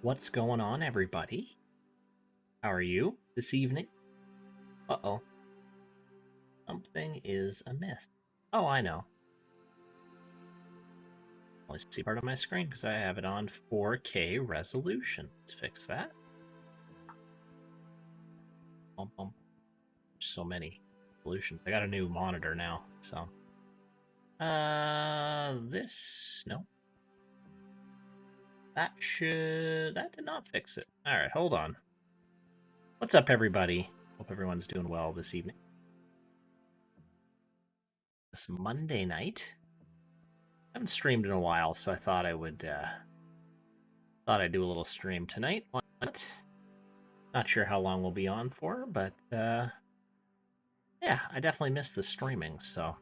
What's going on, everybody? How are you this evening? Uh-oh, something is amiss. Oh, I know. I only see part of my screen because I have it on 4K resolution. Let's fix that. Bum, bum. There's so many solutions. I got a new monitor now, so. No. That did not fix it. All right, hold on. What's up, everybody? Hope everyone's doing well this evening. This Monday night. I haven't streamed in a while, so I thought I'd do a little stream tonight. Why not? Not sure how long we'll be on for, but yeah, I definitely miss the streaming. So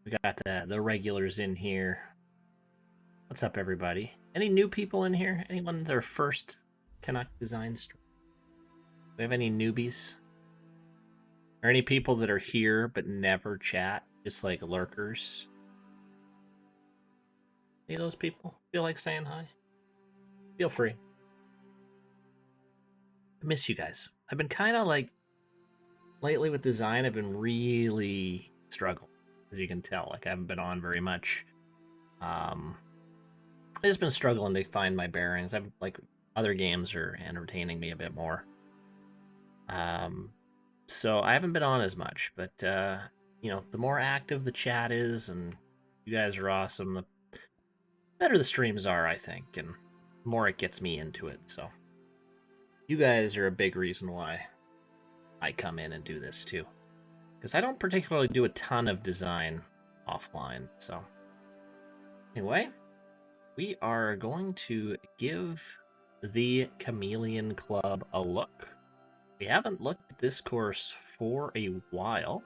we got the regulars in here. What's up, everybody? Any new people in here? Anyone their first Canuck design stream? Do we have any newbies? Or any people that are here but never chat, just like lurkers? Any of those people feel like saying hi? Feel free. I miss you guys. I've been kind of like lately with design. I've been really struggling, as you can tell. Like I haven't been on very much. I've just been struggling to find my bearings. I've like other games are entertaining me a bit more. So I haven't been on as much, but you know, the more active the chat is, and you guys are awesome, the better the streams are, I think, and the more it gets me into it. So you guys are a big reason why I come in and do this too, because I don't particularly do a ton of design offline. So anyway, we are going to give the Chameleon Club a look. We haven't looked at this course for a while.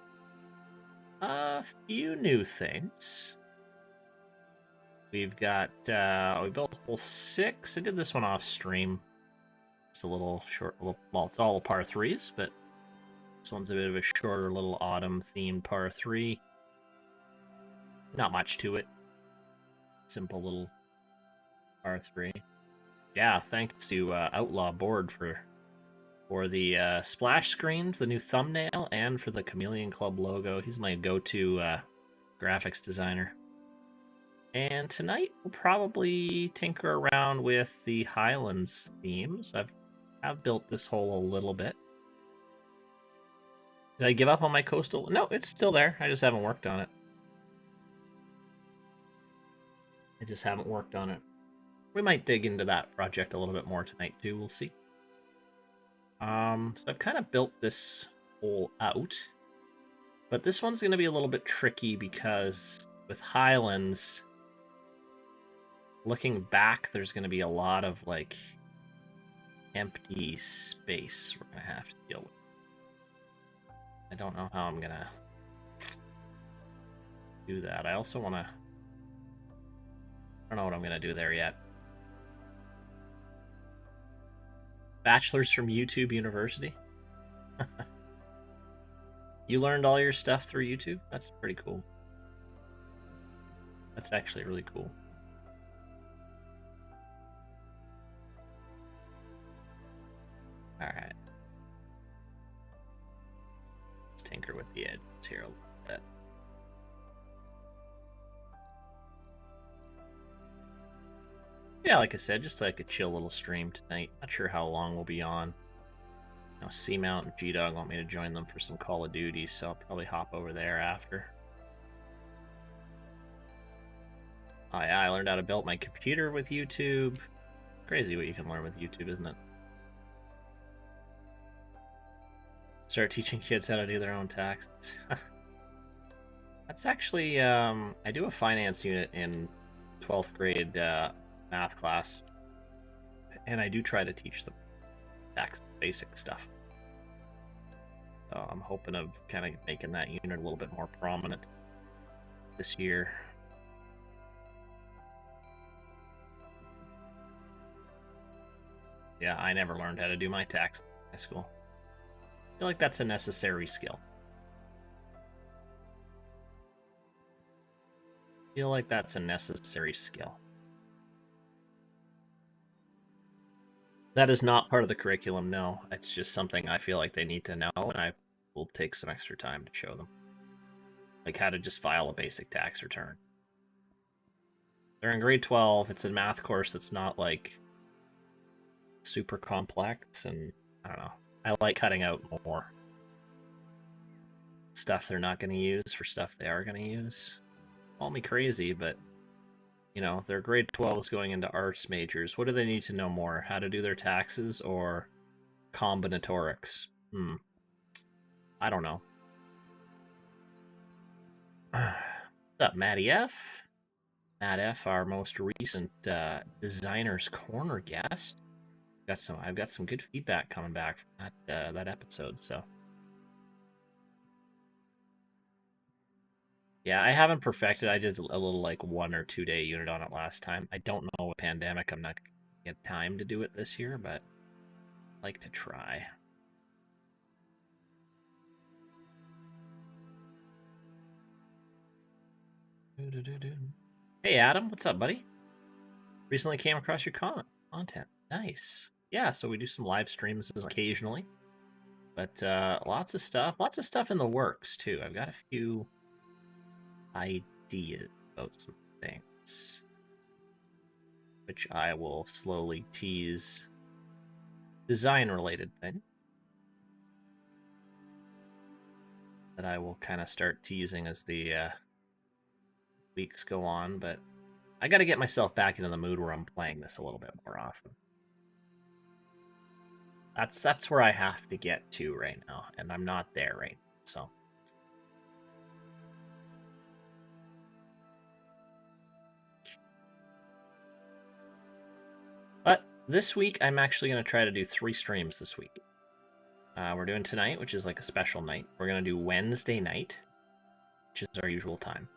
A few new things. We've got, we built hole 6. I did this one off stream. It's a little short, well, it's all par 3s, but this one's a bit of a shorter little autumn-themed par 3. Not much to it. Simple little par 3. Yeah, thanks to Outlaw Board for the splash screen, the new thumbnail, and for the Chameleon Club logo. He's my go-to graphics designer. And tonight we'll probably tinker around with the Highlands themes. I've built this hole a little bit. Did I give up on my coastal? No, it's still there. I just haven't worked on it. We might dig into that project a little bit more tonight too. We'll see. So I've kind of built this hole out, but this one's going to be a little bit tricky because with Highlands, looking back, there's going to be a lot of like empty space we're going to have to deal with. I don't know how I'm going to do that. I also want to... I don't know what I'm going to do there yet. Bachelor's from YouTube University. You learned all your stuff through YouTube? That's pretty cool. That's actually really cool. Alright. Let's tinker with the edges here a little bit. Yeah, like I said, just like a chill little stream tonight. Not sure how long we'll be on. You know, Seamount and G-Dog want me to join them for some Call of Duty, so I'll probably hop over there after. Oh yeah, I learned how to build my computer with YouTube. Crazy what you can learn with YouTube, isn't it? Start teaching kids how to do their own taxes. That's actually, I do a finance unit in 12th grade math class, and I do try to teach them tax basic stuff. So I'm hoping of kind of making that unit a little bit more prominent this year. Yeah, I never learned how to do my tax in high school. I feel like that's a necessary skill. That is not part of the curriculum, no. It's just something I feel like they need to know, and I will take some extra time to show them. Like how to just file a basic tax return. They're in grade 12. It's a math course that's not like super complex, and I don't know. I like cutting out more stuff they're not going to use for stuff they are going to use. Call me crazy, but they're grade 12s going into arts majors. What do they need to know more? How to do their taxes or combinatorics? I don't know. What's up, Matty F? Matt F, our most recent Designer's Corner guest. I've got some good feedback coming back from that episode. So yeah, I haven't perfected. I did a little like 1 or 2 day unit on it last time. I don't know with pandemic. I'm not gonna get time to do it this year, but I'd like to try. Hey Adam, what's up, buddy? Recently came across your content. Nice. Yeah, so we do some live streams occasionally. But lots of stuff in the works too. I've got a few ideas about some things, which I will slowly tease. Design-related thing that I will kind of start teasing as the weeks go on. But I got to get myself back into the mood where I'm playing this a little bit more often. That's where I have to get to right now, and I'm not there right now, so. But this week, I'm actually going to try to do 3 streams this week. We're doing tonight, which is like a special night. We're going to do Wednesday night, which is our usual time.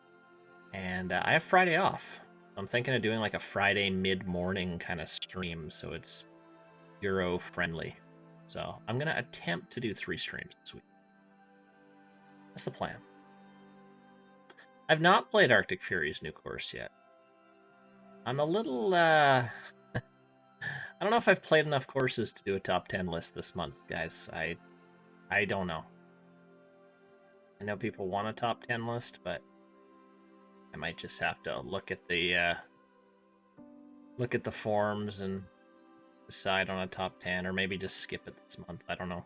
And I have Friday off. I'm thinking of doing like a Friday mid-morning kind of stream, so it's Euro-friendly. So I'm going to attempt to do 3 streams this week. That's the plan. I've not played Arctic Fury's new course yet. I'm a little, I don't know if I've played enough courses to do a top 10 list this month, guys. I don't know. I know people want a top 10 list, but I might just have to look at the forums and decide on a top 10, or maybe just skip it this month. I don't know.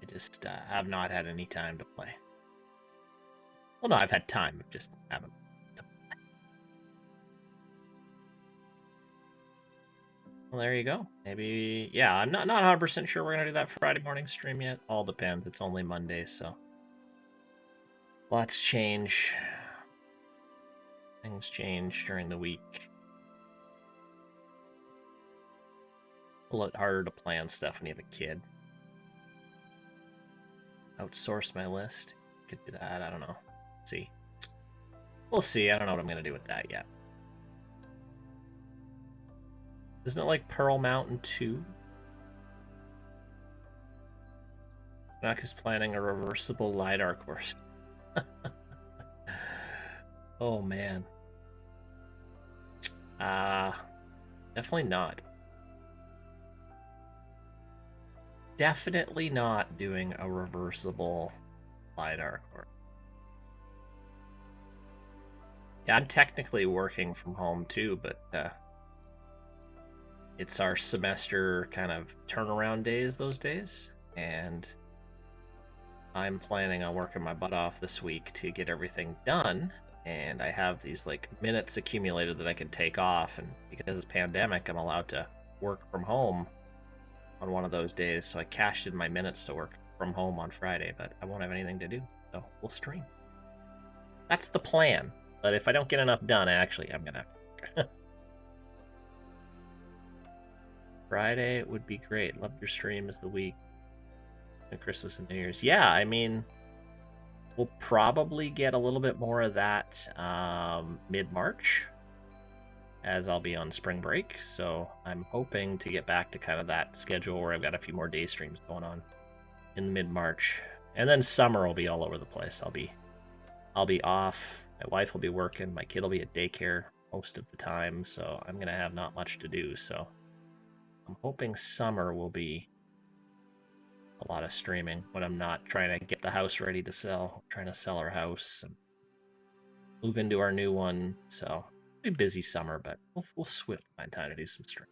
I just have not had any time to play. Well, no, I've had time. I just haven't. Well, there you go. Maybe, yeah, I'm not 100% sure we're going to do that Friday morning stream yet. All depends. It's only Monday, so. Lots change. Things change during the week. A lot harder to plan stuff when you have a kid. Outsource my list. Could do that. I don't know. See. We'll see. I don't know what I'm going to do with that yet. Isn't it like Pearl Mountain 2? Knock is planning a reversible LiDAR course. Oh, man. Definitely not. Definitely not doing a reversible LiDAR course. Yeah, I'm technically working from home too, but it's our semester kind of turnaround days those days, and I'm planning on working my butt off this week to get everything done, and I have these like minutes accumulated that I can take off, and because it's pandemic, I'm allowed to work from home on one of those days, so I cashed in my minutes to work from home on Friday, but I won't have anything to do, so we'll stream. That's the plan, but if I don't get enough done, I'm gonna Friday would be great. Love your stream as the week. And Christmas and New Year's. Yeah, I mean, we'll probably get a little bit more of that mid-March, as I'll be on spring break. So I'm hoping to get back to kind of that schedule where I've got a few more day streams going on in mid-March. And then summer will be all over the place. I'll be off. My wife will be working. My kid will be at daycare most of the time. So I'm going to have not much to do. So I'm hoping summer will be a lot of streaming when I'm not trying to get the house ready to sell. I'm trying to sell our house and move into our new one. So it'll be busy summer, but we'll swift find time to do some streaming.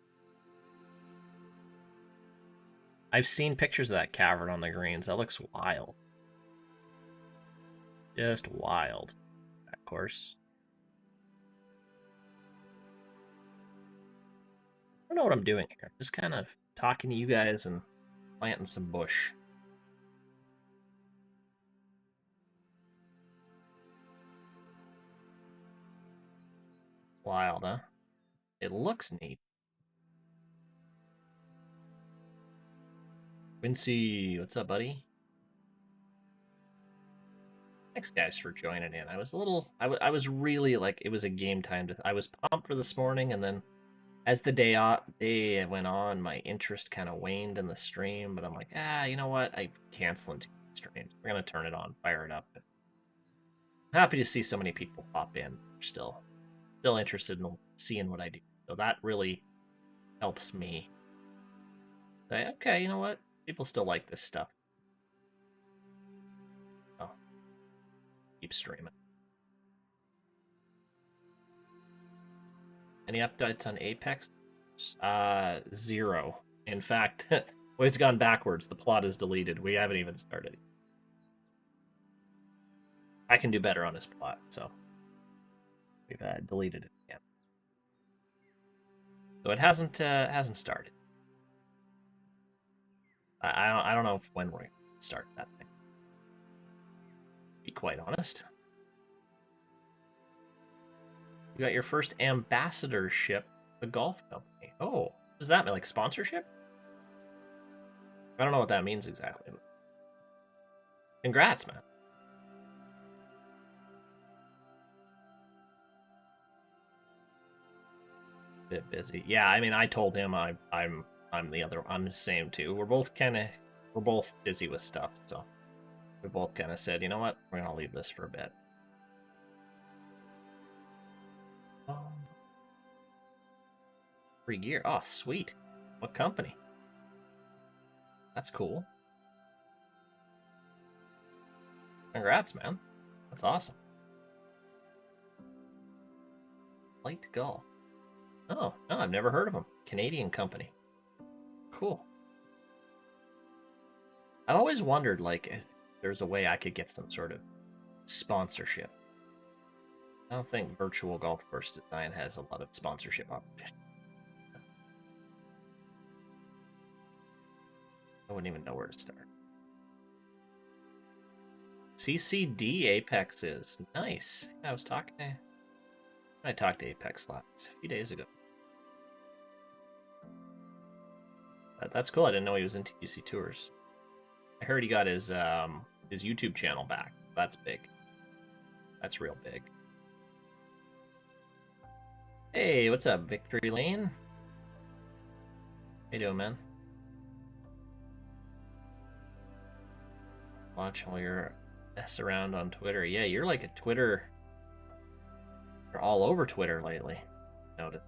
I've seen pictures of that cavern on the greens. That looks wild. Just wild. Of course. I don't know what I'm doing here. Just kind of talking to you guys and planting some bush. Wild, huh? It looks neat. Quincy, what's up, buddy? Thanks, guys, for joining in. I was a little, I was really like, it was a game time. I was pumped for this morning, and then as the day went on, my interest kind of waned in the stream. But I'm like, you know what? I'm canceling two streams. We're gonna turn it on, fire it up. I'm happy to see so many people pop in. Still interested in seeing what I do. So that really helps me say, okay, you know what? People still like this stuff. Oh, keep streaming. Any updates on Apex? 0. In fact, well, it's gone backwards. The plot is deleted. We haven't even started. I can do better on this plot, so we've deleted it again. So it hasn't started. I don't know when we're going to start that thing. To be quite honest. You got your first ambassadorship, the golf company. Oh, does that mean like sponsorship? I don't know what that means exactly. But congrats, man. Bit busy. Yeah, I mean, I told him I'm the same too. We're both busy with stuff, so we both kind of said, you know what, we're gonna leave this for a bit. Free gear. Oh, sweet. What company? That's cool. Congrats, man. That's awesome. Light Gull. Oh, no, I've never heard of them. Canadian company. Cool. I've always wondered, like, if there's a way I could get some sort of sponsorship. I don't think virtual golf course design has a lot of sponsorship opportunities. I wouldn't even know where to start. CCD Apex is nice. I was talking to... I talked to Apex last a few days ago. That's cool. I didn't know he was into UC Tours. I heard he got his YouTube channel back. That's big. That's real big. Hey, what's up, Victory Lane? How you doing, man? Watch while you're mess around on Twitter. Yeah, you're like a Twitter. You're all over Twitter lately. Noted.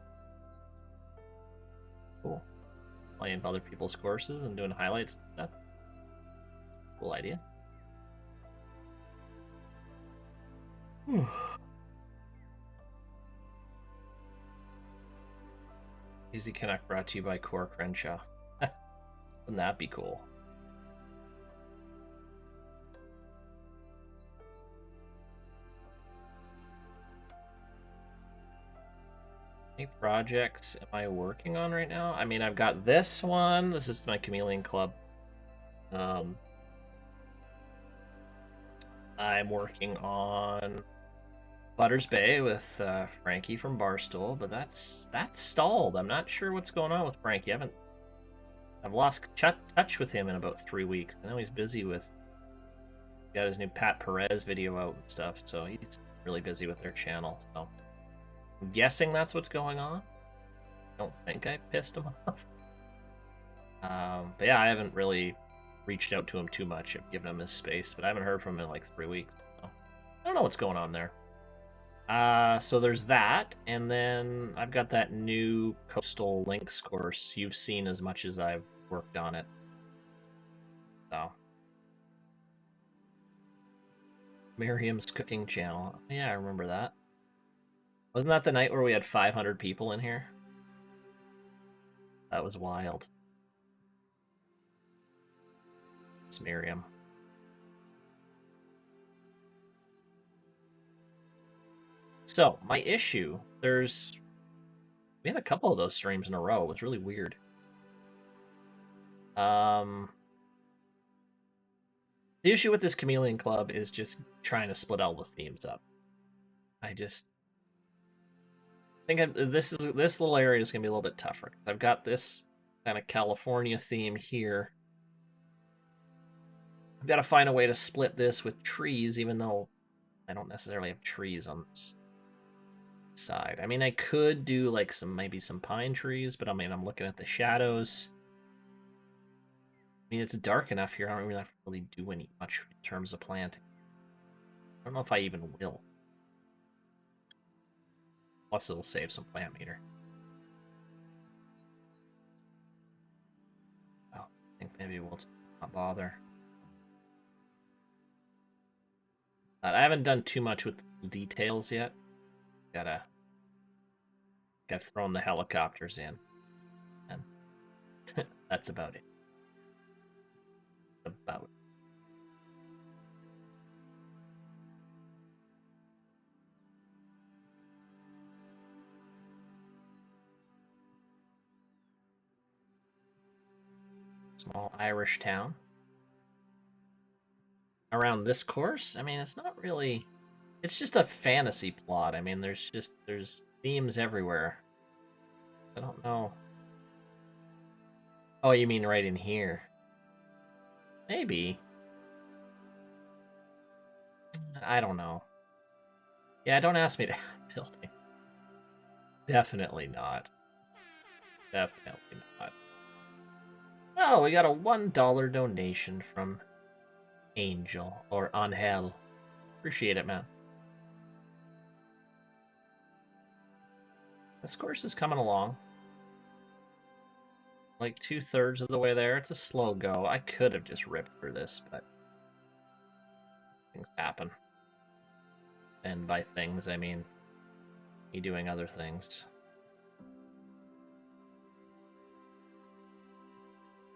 Cool. Playing other people's courses and doing highlights and stuff. Cool idea. Easy Connect brought to you by Core Crenshaw. Wouldn't that be cool? Any projects am I working on right now? I mean, I've got this one. This is my Chameleon Club. I'm working on Butters Bay with Frankie from Barstool, but that's stalled. I'm not sure what's going on with Frankie. I've lost touch with him in about 3 weeks. I know he's busy with got his new Pat Perez video out and stuff, so he's really busy with their channel. So I'm guessing that's what's going on. I don't think I pissed him off. But yeah, I haven't really reached out to him too much. I've given him his space, but I haven't heard from him in like 3 weeks. So I don't know what's going on there. So there's that, and then I've got that new Coastal Links course. You've seen as much as I've worked on it. So. Miriam's cooking channel. Yeah, I remember that. Wasn't that the night where we had 500 people in here? That was wild. It's Miriam. So, my issue, we had a couple of those streams in a row. It was really weird. The issue with this Chameleon Club is just trying to split all the themes up. I think this little area is going to be a little bit tougher. I've got this kind of California theme here. I've got to find a way to split this with trees, even though I don't necessarily have trees on this side. I mean, I could do like maybe some pine trees, but I mean, I'm looking at the shadows. I mean, it's dark enough here. I don't even have to really do much in terms of planting. I don't know if I even will. Plus, it'll save some plant meter. Oh, I think maybe we'll not bother. I haven't done too much with the details yet. I've thrown the helicopters in, and that's about it. Small Irish town. Around this course, I mean, it's not really. It's just a fantasy plot. I mean, there's themes everywhere. I don't know. Oh, you mean right in here? Maybe. I don't know. Yeah, don't ask me to building. Definitely not. Definitely not. Oh, we got a $1 donation from Angel or Angel. Appreciate it, man. This course is coming along. Like 2/3 of the way there. It's a slow go. I could have just ripped through this, but things happen. And by things, I mean me doing other things.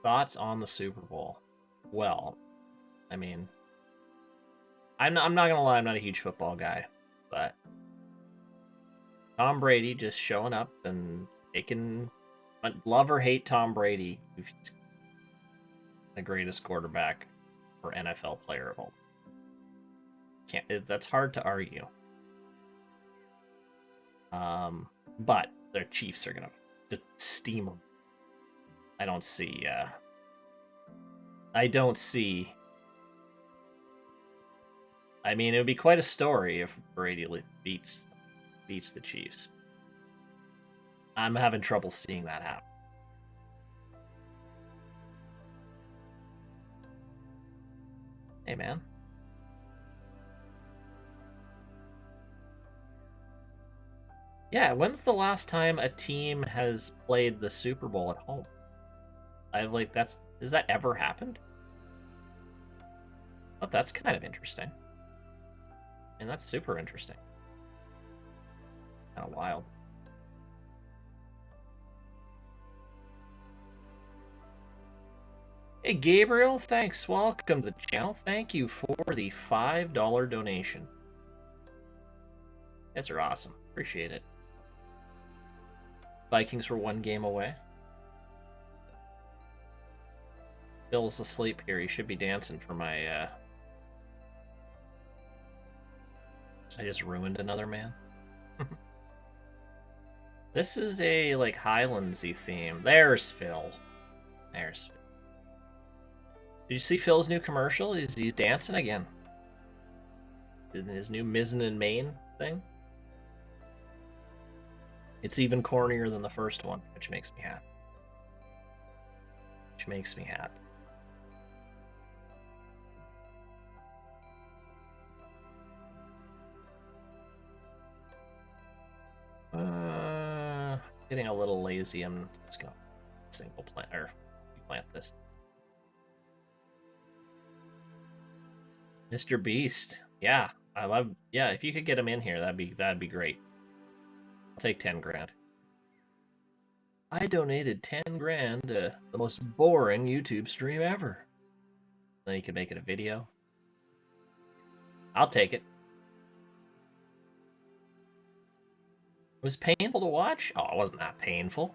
Thoughts on the Super Bowl? Well, I mean, I'm not gonna lie, I'm not a huge football guy, but Tom Brady just showing up and taking, love or hate Tom Brady, he's the greatest quarterback or NFL player of all. That's hard to argue. But the Chiefs are gonna steam them. I don't see. I mean, it would be quite a story if Brady beats the Chiefs. I'm having trouble seeing that happen. Hey, man. Yeah, when's the last time a team has played the Super Bowl at home? Has that ever happened? Oh, that's kind of interesting. And that's super interesting. Kind of wild. Hey, Gabriel, thanks. Welcome to the channel. Thank you for the $5 donation. That's awesome. Appreciate it. Vikings were 1 game away. Bill's asleep here. He should be dancing for my, I just ruined another man. This is a, like, Highlandsy theme. There's Phil. There's Phil. Did you see Phil's new commercial? He's dancing again. In his new Mizzen and Main thing. It's even cornier than the first one, which makes me happy. getting a little lazy. I'm just gonna single plant or plant this. Mr. Beast. Yeah, I love. Yeah, if you could get him in here, that'd be great. I'll take 10 grand. I donated 10 grand to the most boring YouTube stream ever. Then you could make it a video. I'll take it. It was painful to watch? Oh, it wasn't that painful.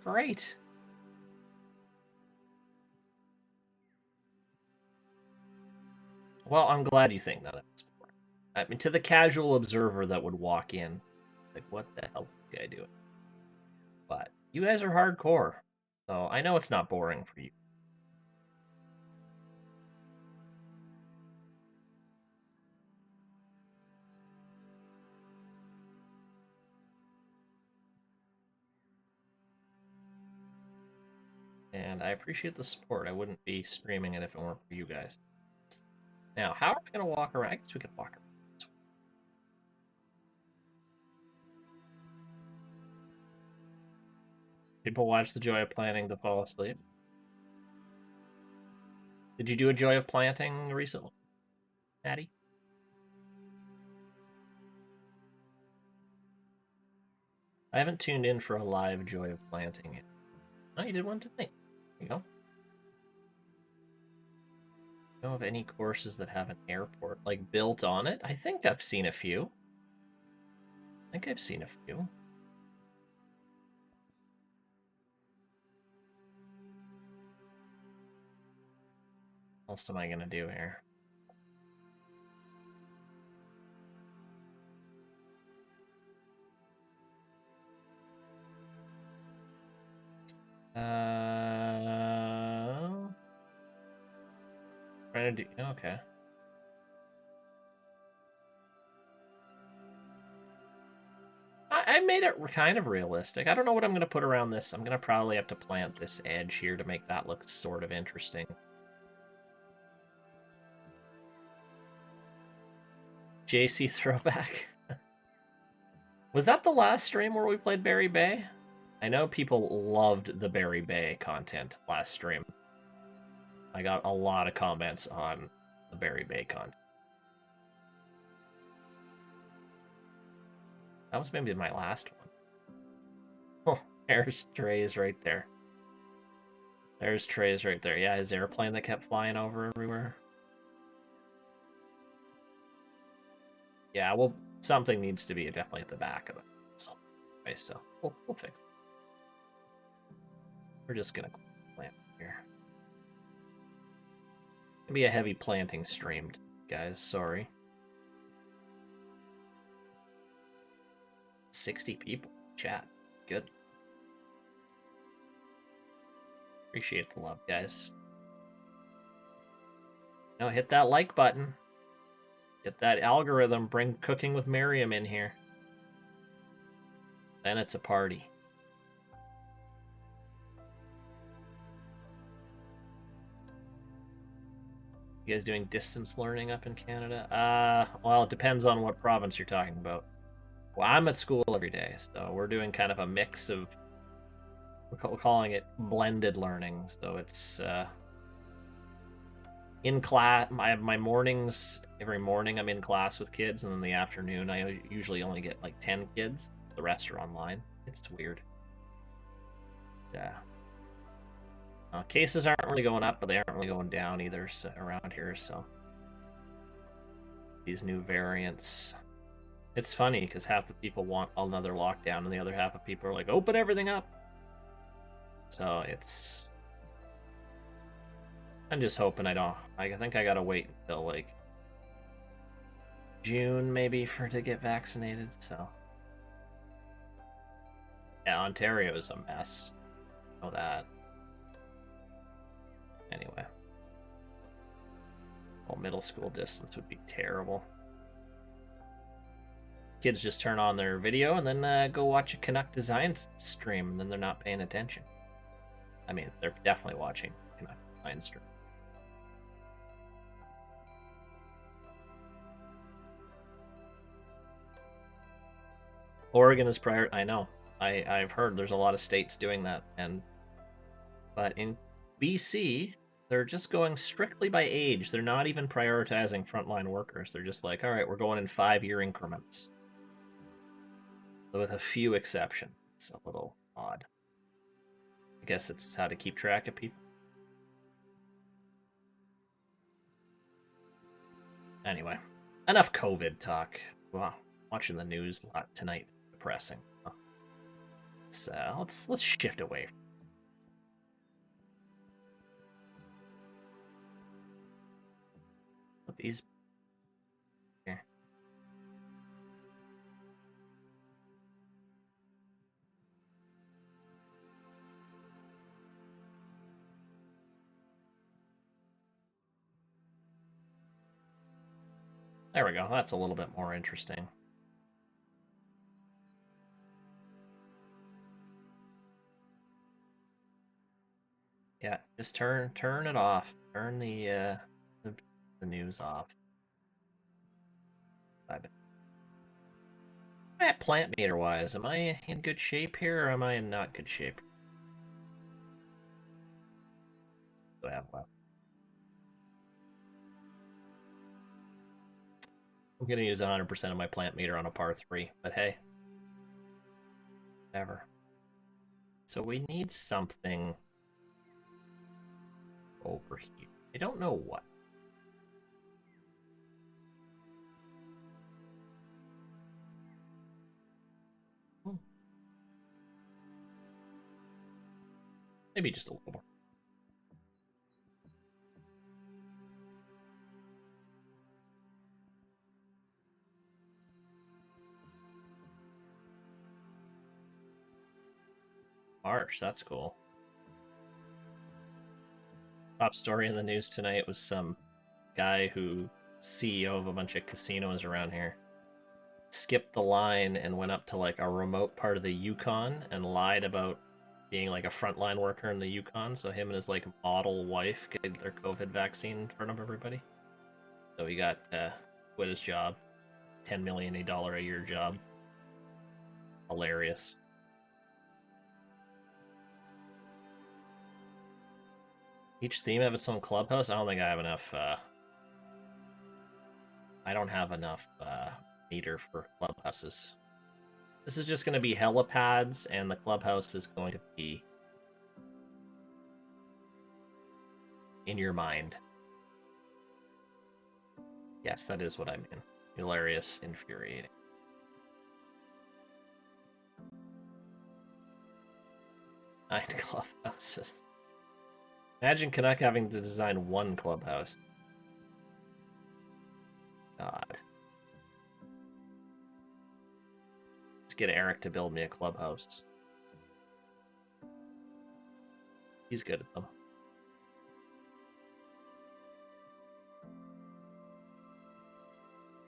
Great. Well, I'm glad you think that. I mean, to the casual observer that would walk in, like, what the hell's this guy doing? But you guys are hardcore, so I know it's not boring for you. And I appreciate the support. I wouldn't be streaming it if it weren't for you guys. Now, how are we going to walk around? I guess we could walk around. People watch The Joy of Planting to fall asleep. Did you do a Joy of Planting recently, Maddie? I haven't tuned in for a live Joy of Planting yet. Oh, you did one tonight. There you go. Know of any courses that have an airport like built on it? I think I've seen a few. What else am I gonna do here? Trying to do okay. I made it kind of realistic. I don't know what I'm going to put around this. I'm going to probably have to plant this edge here to make that look sort of interesting. JC throwback. Was that the last stream where we played Berry Bay? I know people loved the Berry Bay content last stream. I got a lot of comments on the Berry Bay content. That was maybe my last one. Oh, there's Trey's right there. There's Trey's right there. Yeah, his airplane that kept flying over everywhere. Yeah, well, something needs to be definitely at the back of it. So we'll fix it. We're just gonna plant here. It'll be a heavy planting stream, guys. Sorry. 60 people. Chat. Good. Appreciate the love, guys. No, hit that like button. Get that algorithm. Bring Cooking with Miriam in here. Then it's a party. You guys doing distance learning up in Canada? Well, it depends on what province you're talking about. Well, I'm at school every day, so we're doing kind of a mix of, we're calling it blended learning. So it's in class. My mornings, every morning I'm in class with kids, and then the afternoon I usually only get like 10 kids. The rest are online. It's weird. Yeah. Cases aren't really going up, but they aren't really going down either around here, so. These new variants. It's funny, because half the people want another lockdown, and the other half of people are like, open everything up! So, it's... I'm just hoping I don't... I think I gotta wait until, like, June, maybe, to get vaccinated, so... Yeah, Ontario is a mess. I know that. Anyway. Well, middle school distance would be terrible. Kids just turn on their video and then go watch a Canuck Design stream, and then they're not paying attention. I mean, they're definitely watching Canuck Design stream. Oregon is prior. I know. I've heard there's a lot of states doing that, but in BC, they're just going strictly by age. They're not even prioritizing frontline workers. They're just like, all right, we're going in 5-year increments, with a few exceptions. It's a little odd. I guess it's how to keep track of people. Anyway, enough COVID talk. Wow, watching the news a lot tonight, depressing. Let's shift away. Put these here. There we go. That's a little bit more interesting. Yeah, just turn it off. Turn the news off. Plant meter wise, am I in good shape here, or am I in not good shape? What do I have left? I'm gonna use 100% of my plant meter on a par 3, but hey, whatever. So we need something over here. I don't know what. Maybe just a little more. March, that's cool. Top story in the news tonight was some guy who CEO of a bunch of casinos around here skipped the line and went up to like a remote part of the Yukon and lied about being like a frontline worker in the Yukon. So him and his like model wife get their COVID vaccine in front of everybody. So he got quit his job, $10 million a year job. Hilarious. Each theme have its own clubhouse. I don't think I have enough. I don't have enough meter for clubhouses. This is just going to be helipads, and the clubhouse is going to be in your mind. Yes, that is what I mean. Hilarious, infuriating. Nine clubhouses. Imagine Canuck having to design one clubhouse. God. Let's get Eric to build me a clubhouse. He's good at them.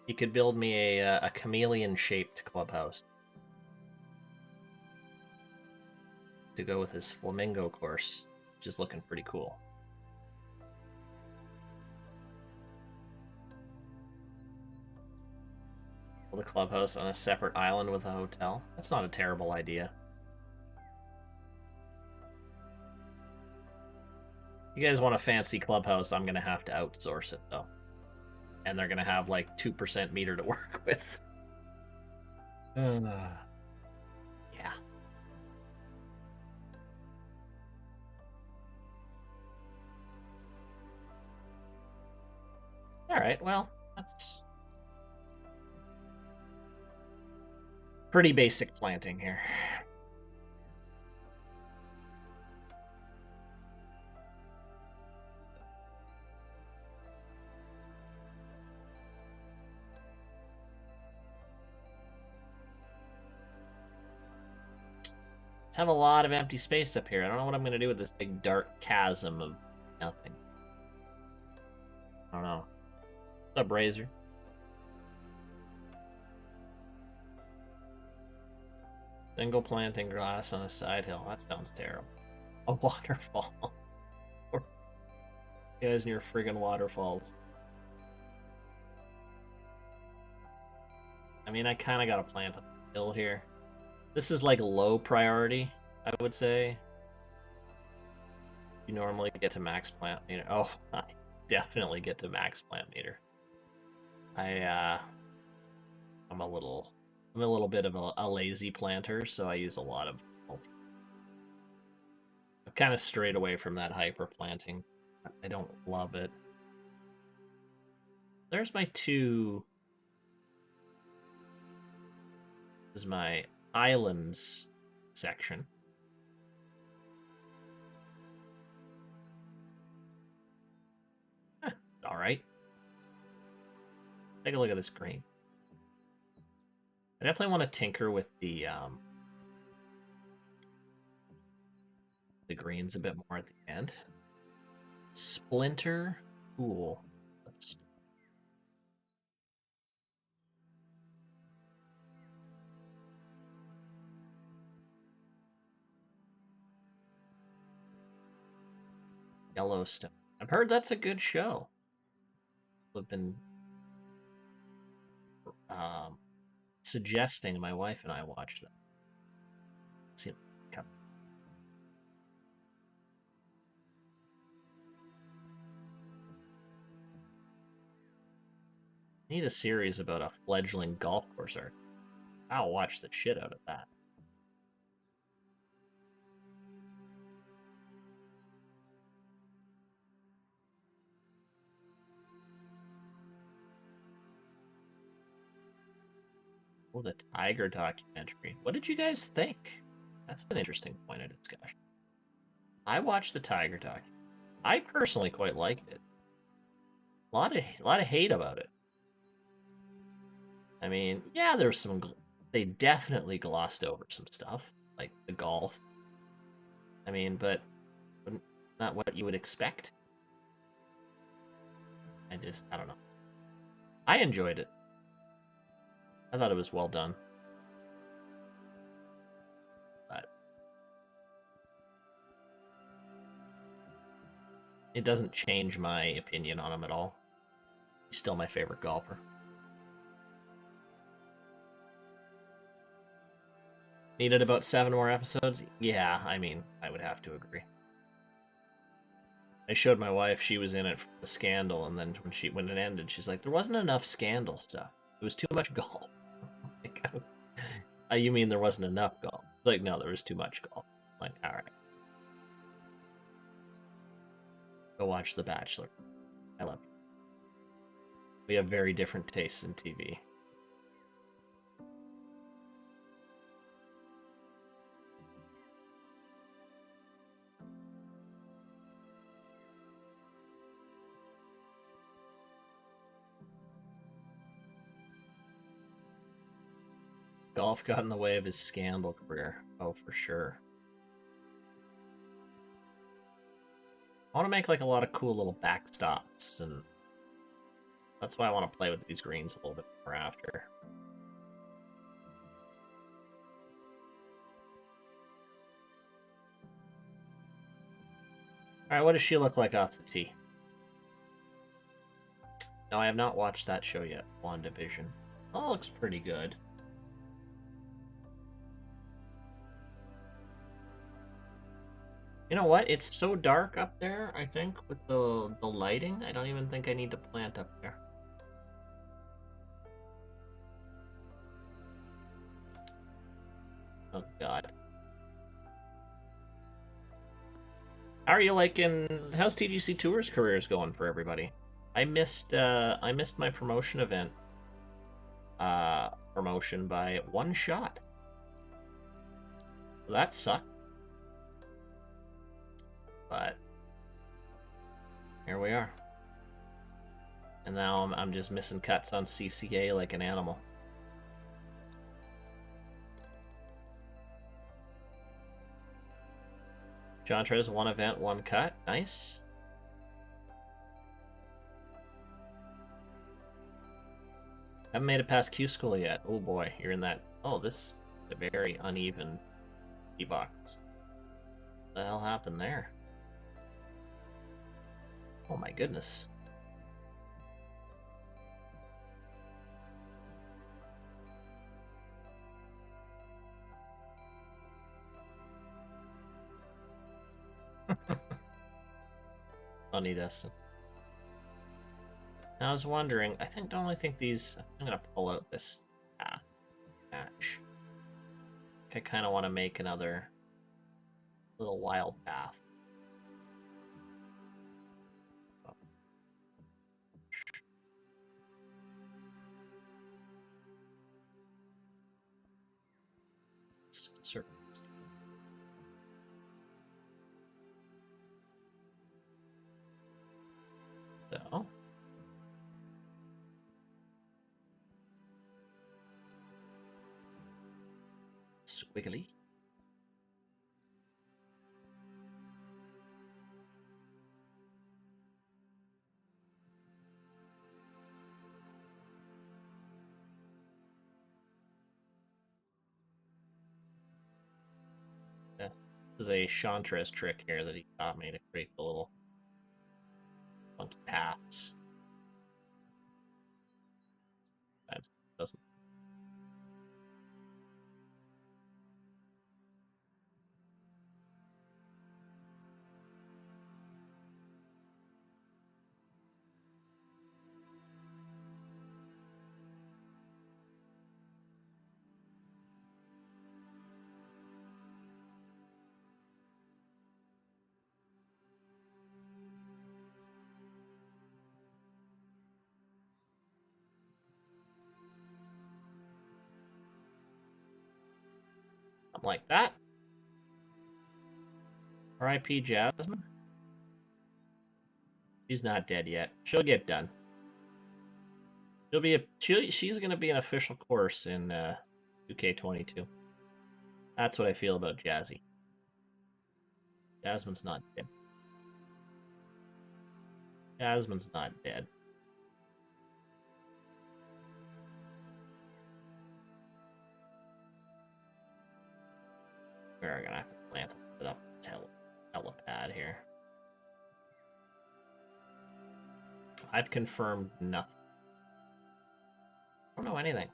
He could build me a chameleon-shaped clubhouse to go with his flamingo course, which is looking pretty cool. Build a clubhouse on a separate island with a hotel. That's not a terrible idea. You guys want a fancy clubhouse, I'm going to have to outsource it, though. And they're going to have, like, 2% meter to work with. Yeah. Alright, well, that's pretty basic planting here. Have a lot of empty space up here. I don't know what I'm going to do with this big dark chasm of nothing. I don't know. What's up, Razor? Single planting grass on a side hill. That sounds terrible. A waterfall. You guys near friggin' waterfalls. I mean, I kind of got to plant a hill here. This is like low priority, I would say. You normally get to max plant meter. Oh, I definitely get to max plant meter. I'm a little bit of a lazy planter, so I use a lot of multi. I've kind of strayed away from that hyper planting. I don't love it. There's my two. This is my islands section. All right. Take a look at this green. I definitely want to tinker with the greens a bit more at the end. Splinter, cool. Yellowstone. I've heard that's a good show. I've been suggesting my wife and I watch them. See, need a series about a fledgling golf course art. I'll watch the shit out of that. Oh, the tiger documentary. What did you guys think? That's an interesting point of discussion. I watched the tiger doc. I personally quite liked it. A lot of hate about it. I mean, yeah, there's some. They definitely glossed over some stuff, like the golf. I mean, but not what you would expect. I don't know. I enjoyed it. I thought it was well done. But it doesn't change my opinion on him at all. He's still my favorite golfer. Needed about 7 more episodes? Yeah, I mean, I would have to agree. I showed my wife, she was in it for the scandal, and then when it ended, she's like, there wasn't enough scandal stuff. It was too much golf. Like, you mean there wasn't enough golf? Like, no, there was too much golf. I'm like, alright. Go watch The Bachelor. I love you. We have very different tastes in TV. Golf got in the way of his scandal career. Oh, for sure. I want to make like a lot of cool little backstops, and that's why I want to play with these greens a little bit more after. Alright, what does she look like off the tee? No, I have not watched that show yet, WandaVision. Oh, looks pretty good. You know what? It's so dark up there, I think, with the lighting. I don't even think I need to plant up there. Oh, God. How are you liking... How's TGC Tours careers going for everybody? I missed my promotion event. Promotion by 1 shot. That sucked. But here we are. And now I'm just missing cuts on CCA like an animal. John Trez, 1 event, 1 cut. Nice. Haven't made it past Q school yet. Oh boy, you're in that. Oh, this is a very uneven D-box. What the hell happened there? Oh my goodness. Funny this. I was wondering, don't only think these, I'm gonna pull out this path match. I kind of want to make another little wild path. Certain. So. Squiggly. Yeah. This is a Chantress trick here that he taught me to create the little funky paths. Sometimes it doesn't. Something like that. R.I.P. Jasmine. She's not dead yet. She'll get done. She's gonna be an official course in 2K22. That's what I feel about Jazzy. Jasmine's not dead. Jasmine's not dead. We're gonna have to plant it up helipad here. I've confirmed nothing. I don't know anything.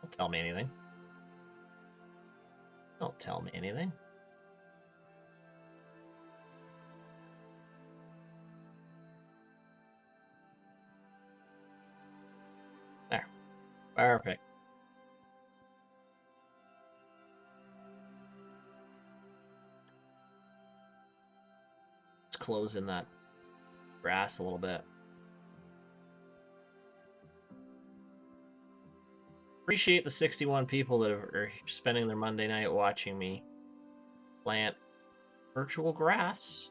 Don't tell me anything. Don't tell me anything. There. Perfect. Let's close in that grass a little bit. Appreciate the 61 people that are spending their Monday night watching me plant virtual grass.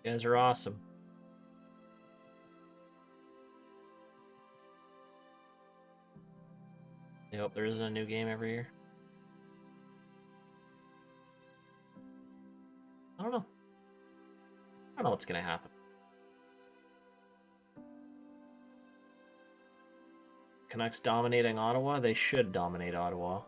You guys are awesome. I hope there isn't a new game every year. I don't know. I don't know what's gonna happen. Canucks dominating Ottawa? They should dominate Ottawa.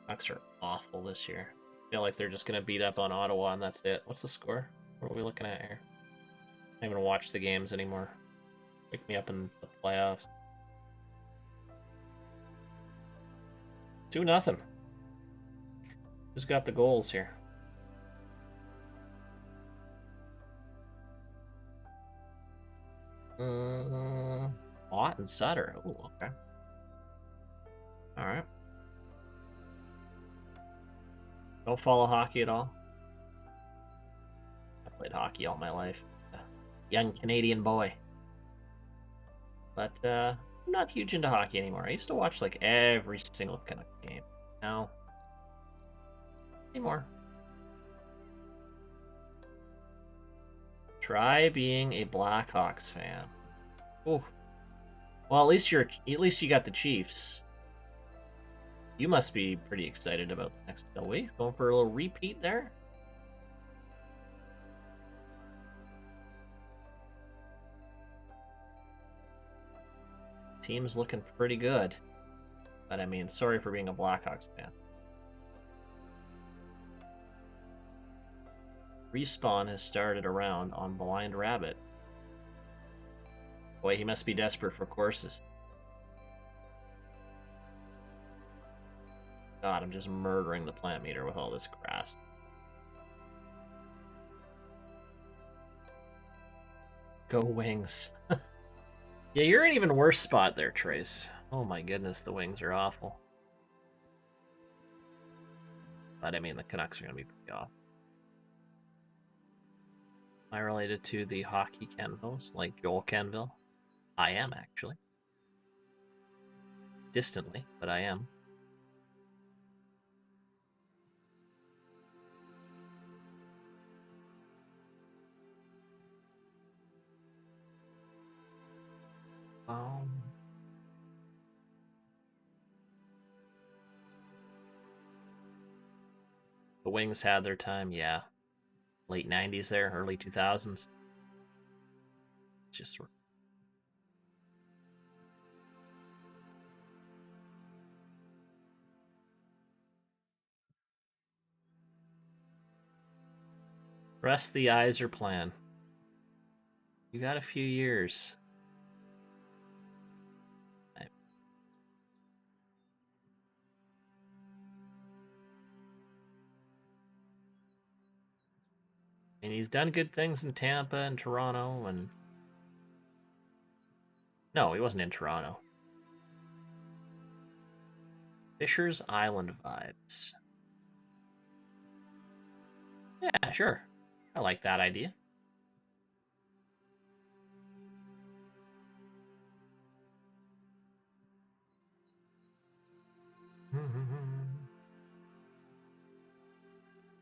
Canucks are awful this year. I feel like they're just gonna beat up on Ottawa and that's it. What's the score? What are we looking at here? I don't even watch the games anymore. Pick me up in the playoffs. 2-0. Who's got the goals here? Ott and Sutter. Ooh, okay. All right. Don't follow hockey at all. I played hockey all my life. Young Canadian boy. But I'm not huge into hockey anymore. I used to watch like every single kind of game. Now, anymore. Try being a Blackhawks fan. Ooh. Well, at least you got the Chiefs. You must be pretty excited about the next week. Going for a little repeat there. Team's looking pretty good. But I mean, sorry for being a Blackhawks fan. Respawn has started a round on Blind Rabbit. Boy, he must be desperate for courses. God, I'm just murdering the plant meter with all this grass. Go Wings. Yeah, you're in an even worse spot there, Trace. Oh my goodness, the Wings are awful. But I mean, the Canucks are going to be pretty off. Am I related to the hockey Canvilles, like Joel Canville? I am, actually. Distantly, but I am. The Wings had their time, yeah. Late 90s there, early 2000s. It's just... Rest the Yzer plan. You got a few years. And he's done good things in Tampa and Toronto, and... No, he wasn't in Toronto. Fisher's Island vibes. Yeah, sure. I like that idea.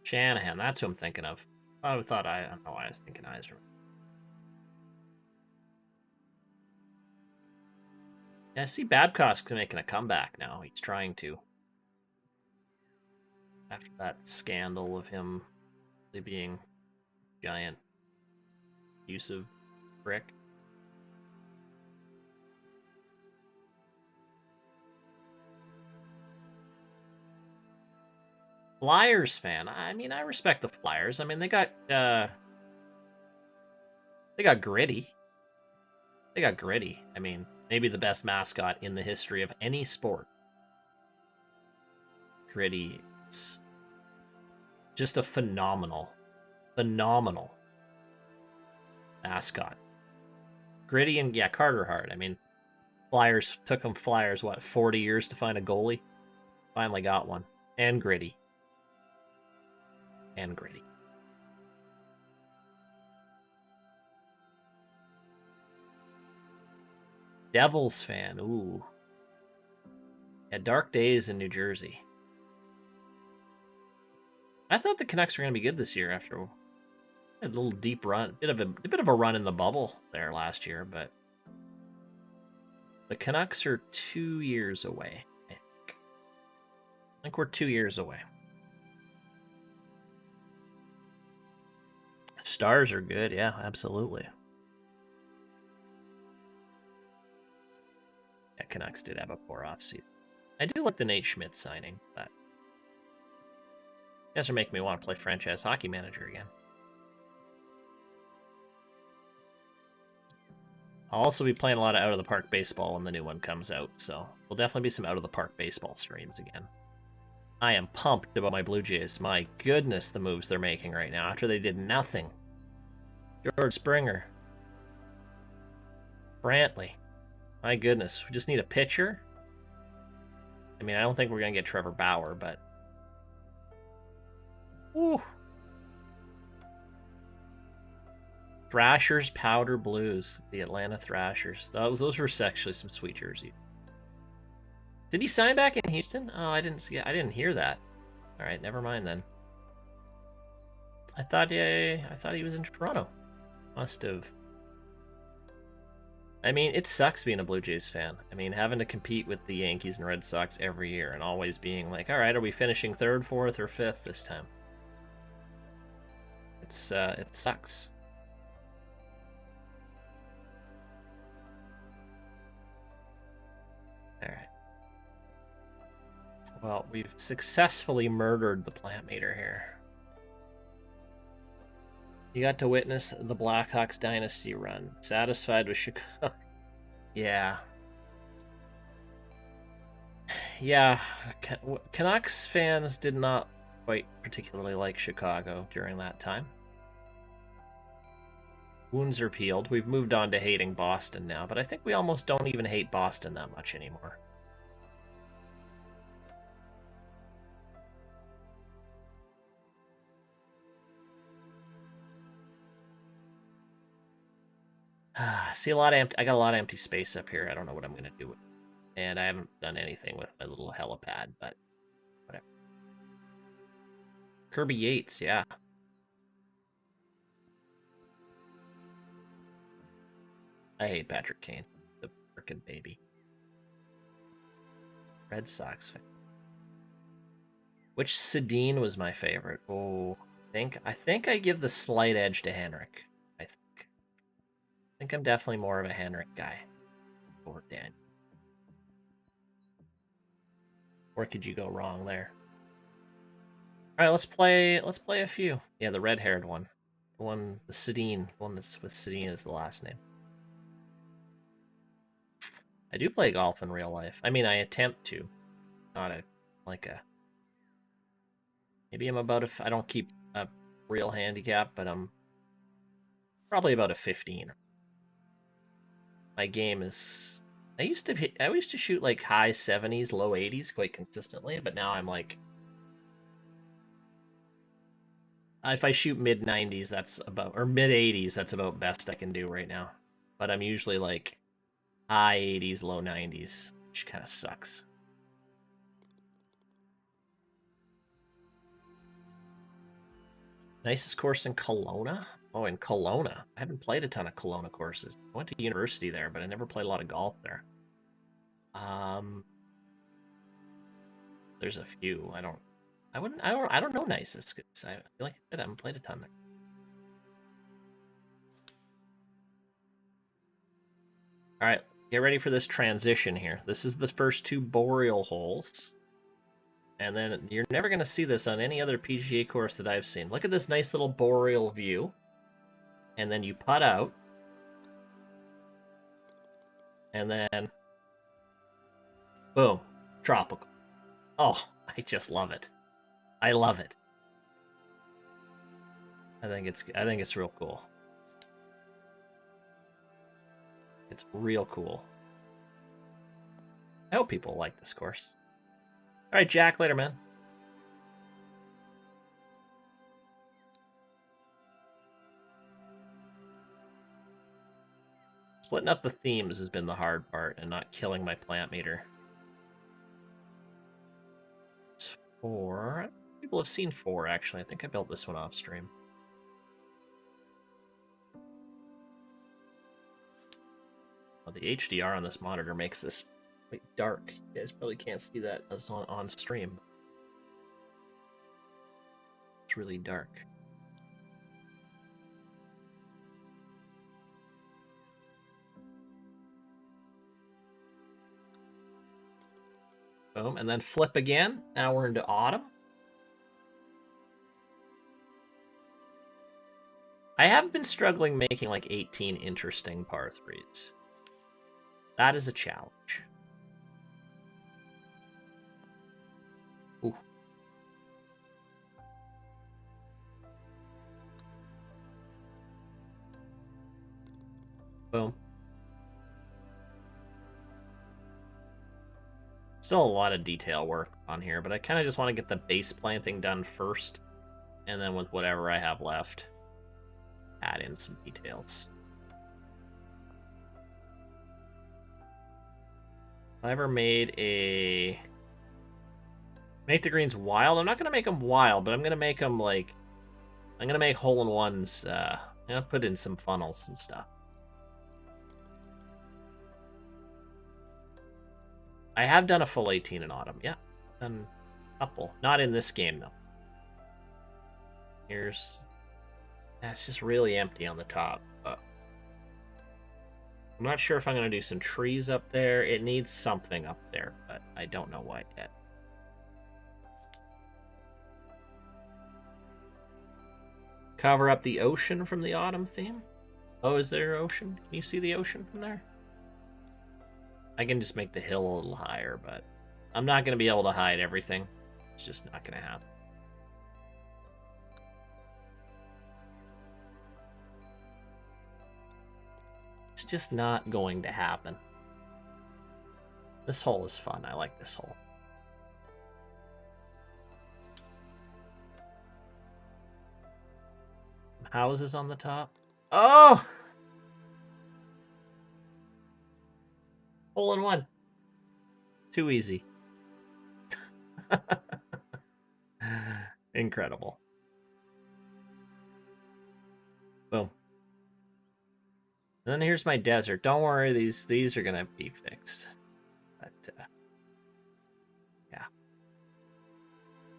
Shanahan, that's who I'm thinking of. I don't know why I was thinking Yzer. Yeah, I see Babcock's making a comeback now. He's trying to. After that scandal of him being giant abusive prick. Flyers fan. I mean, I respect the Flyers. I mean, they got Gritty. They got Gritty. I mean, maybe the best mascot in the history of any sport. Gritty is just a phenomenal mascot. Gritty and, yeah, Carter Hart. I mean, Flyers took them what, 40 years to find a goalie? Finally got one. And Gritty. Devils fan. Ooh. Yeah, dark days in New Jersey. I thought the Canucks were going to be good this year after a little deep run, a bit of a run in the bubble there last year, but the Canucks are 2 years away. I think we're 2 years away. Stars are good, yeah, absolutely. Yeah, Canucks did have a poor offseason. I do like the Nate Schmidt signing, but you guys are making me want to play franchise hockey manager again. I'll also be playing a lot of Out of the Park baseball when the new one comes out, so there'll definitely be some Out of the Park baseball streams again. I am pumped about my Blue Jays. My goodness, the moves they're making right now after they did nothing. George Springer. Brantley. My goodness, we just need a pitcher. I mean, I don't think we're going to get Trevor Bauer, but... Woo. Thrashers, Powder Blues. The Atlanta Thrashers. Those were actually some sweet jerseys. Did he sign back in Houston? Oh, I didn't hear that. All right, never mind then. I thought he was in Toronto. Must have. I mean, it sucks being a Blue Jays fan. I mean, having to compete with the Yankees and Red Sox every year and always being like, all right, are we finishing 3rd, 4th, or 5th this time? It sucks. All right. Well, we've successfully murdered the plant meter here. You got to witness the Blackhawks dynasty run. Satisfied with Chicago? Yeah. Yeah. Canucks fans did not quite particularly like Chicago during that time. Wounds are healed. We've moved on to hating Boston now, but I think we almost don't even hate Boston that much anymore. See, I got a lot of empty space up here. I don't know what I'm gonna do with it. And I haven't done anything with my little helipad, but whatever. Kirby Yates, yeah. I hate Patrick Kane. The frickin' baby. Red Sox fan. Which Sedin was my favorite? Oh, I think I give the slight edge to Henrik. I think I'm definitely more of a Henrik guy. Or Dan. Where could you go wrong there? All right, let's play a few. Yeah, the red-haired one. The Sedin. The one that's with Sedin is the last name. I do play golf in real life. I mean, I attempt to. Not like a... Maybe I'm about I don't keep a real handicap, but I'm probably about a 15. My game is... I used to shoot like high 70s, low 80s quite consistently, but now I'm like... If I shoot mid 90s, that's about... Or mid 80s, that's about best I can do right now. But I'm usually like high 80s, low 90s, which kind of sucks. Nicest course in Kelowna? Oh, in Kelowna. I haven't played a ton of Kelowna courses. I went to university there, but I never played a lot of golf there. There's a few. I don't know nicest because I feel like I haven't played a ton there. All right, get ready for this transition here. This is the first two boreal holes. And then you're never going to see this on any other PGA course that I've seen. Look at this nice little boreal view. And then you putt out. And then, boom, tropical. Oh, I just love it. I love it. I think it's real cool. It's real cool. I hope people like this course. All right, Jack, later, man. Splitting up the themes has been the hard part and not killing my plant meter. It's 4. People have seen 4, actually. I think I built this one off stream. Well, the HDR on this monitor makes this quite dark. You guys probably can't see that as on stream. It's really dark. Boom, and then flip again. Now we're into autumn. I have been struggling making like 18 interesting par 3s. That is a challenge. Ooh. Boom. Still a lot of detail work on here, but I kind of just want to get the base planting done first, and then with whatever I have left, add in some details. If I ever made a... Make the greens wild? I'm not going to make them wild, but I'm going to make them like... I'm going to make hole-in-ones, I'm going to put in some funnels and stuff. I have done a full 18 in autumn, yeah. Done a couple. Not in this game, though. Here's... It's just really empty on the top. But I'm not sure if I'm going to do some trees up there. It needs something up there, but I don't know what yet. Cover up the ocean from the autumn theme. Oh, is there ocean? Can you see the ocean from there? I can just make the hill a little higher, but I'm not going to be able to hide everything. It's just not going to happen. just not going to happen. This hole is fun. I like this hole. Houses on the top. Oh! Hole in one. Too easy. Incredible. Boom. And then here's my desert. Don't worry, these are gonna be fixed. But yeah,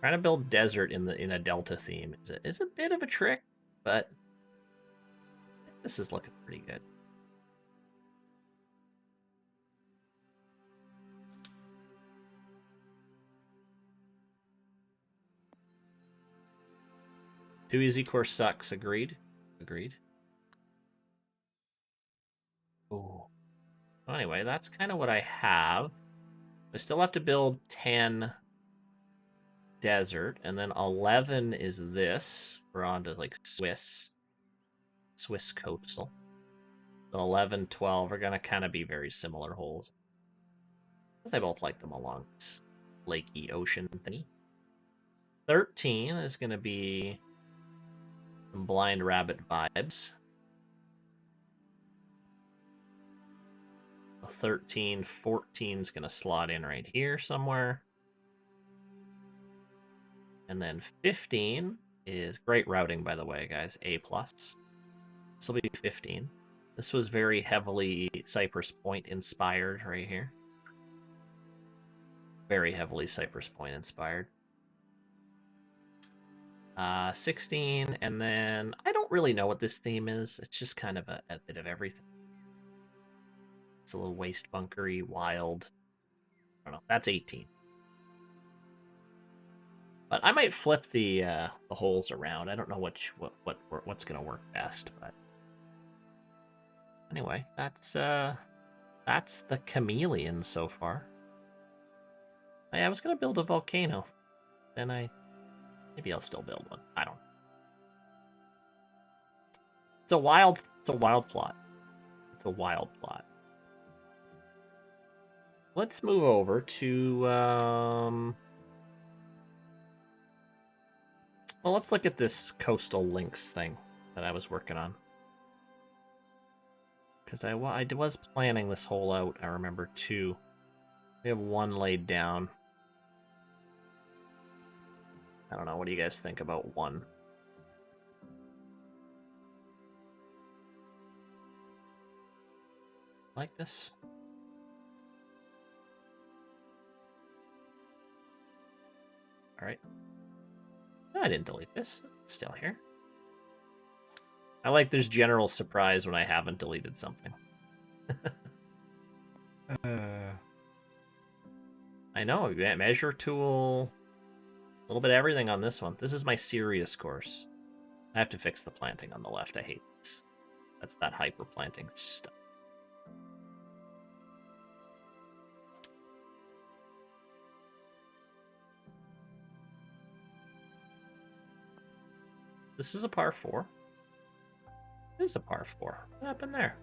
trying to build desert in a delta theme is a bit of a trick, but this is looking pretty good. Too easy course sucks. Agreed. Agreed. Oh. So anyway, that's kind of what I have. I still have to build 10 desert, and then 11 is this. We're on to like Swiss coastal. So 11, 12 are gonna kind of be very similar holes. Because I both like them along this lakey ocean thingy. 13 is gonna be some blind rabbit vibes. 13, 14 is gonna slot in right here somewhere. And then 15 is great routing, by the way, guys. A+. This will be 15. This was very heavily Cypress Point inspired right here. Very heavily Cypress Point inspired. 16, and then I don't really know what this theme is. It's just kind of a bit of everything. It's a little waste bunkery, wild. I don't know. That's 18. But I might flip the holes around. I don't know what's gonna work best, but anyway, that's the Chameleon so far. I was gonna build a volcano, then maybe I'll still build one. I don't know. It's a wild plot. It's a wild plot. Let's move over to well, let's look at this coastal links thing that I was working on. Because I was planning this hole out, I remember, too. We have one laid down. I don't know, what do you guys think about one? Like this? Alright. No, I didn't delete this. It's still here. I like there's general surprise when I haven't deleted something. I know, measure tool, a little bit of everything on this one. This is my serious course. I have to fix the planting on the left. I hate this. That's that hyper planting stuff. This is a par 4. This is a par 4. What happened there?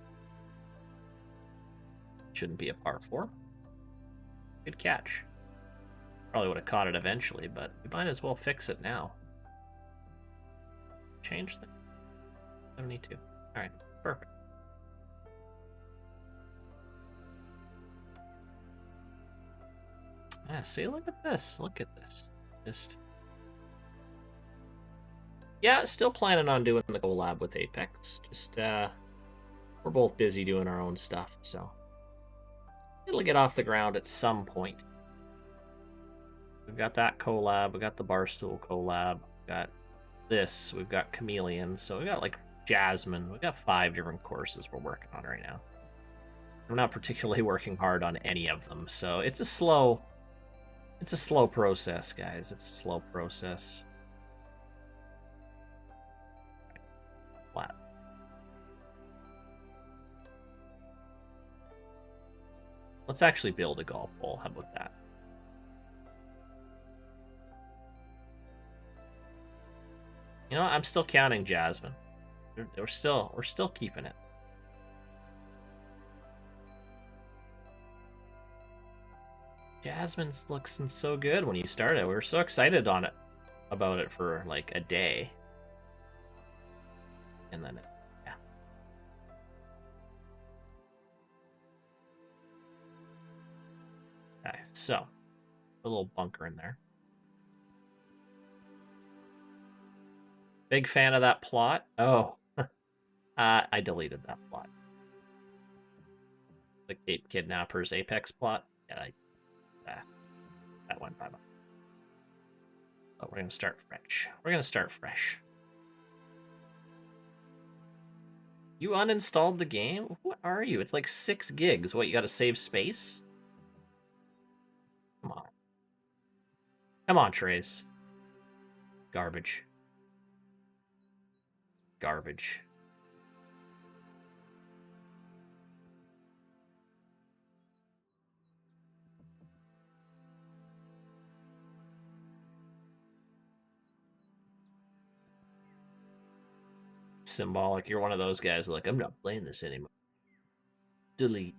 Shouldn't be a par 4. Good catch. Probably would have caught it eventually, but we might as well fix it now. Change the 72. Alright, perfect. Yeah, see, look at this. Look at this. Just... yeah, still planning on doing the collab with Apex. Just, we're both busy doing our own stuff, so it'll get off the ground at some point. We've got that collab, we got the Barstool collab, we got this, we've got Chameleon, so we got like Jasmine, we got 5 different courses we're working on right now. I'm not particularly working hard on any of them, so it's a slow process, guys. It's a slow process. Flat. Let's actually build a golf ball. How about that? You know, I'm still counting Jasmine. We're still keeping it. Jasmine's looking so good when you started. We were so excited on it about it for like a day. And then yeah. Okay, so a little bunker in there. Big fan of that plot. Oh. I deleted that plot. The Cape Kidnappers Apex plot. Yeah, that went bye-bye. But we're going to start fresh. We're going to start fresh. You uninstalled the game? What are you? It's like 6 gigs. What, you got to save space? Come on. Come on, Trace. Garbage. Garbage. Symbolic. You're one of those guys like, I'm not playing this anymore. Delete.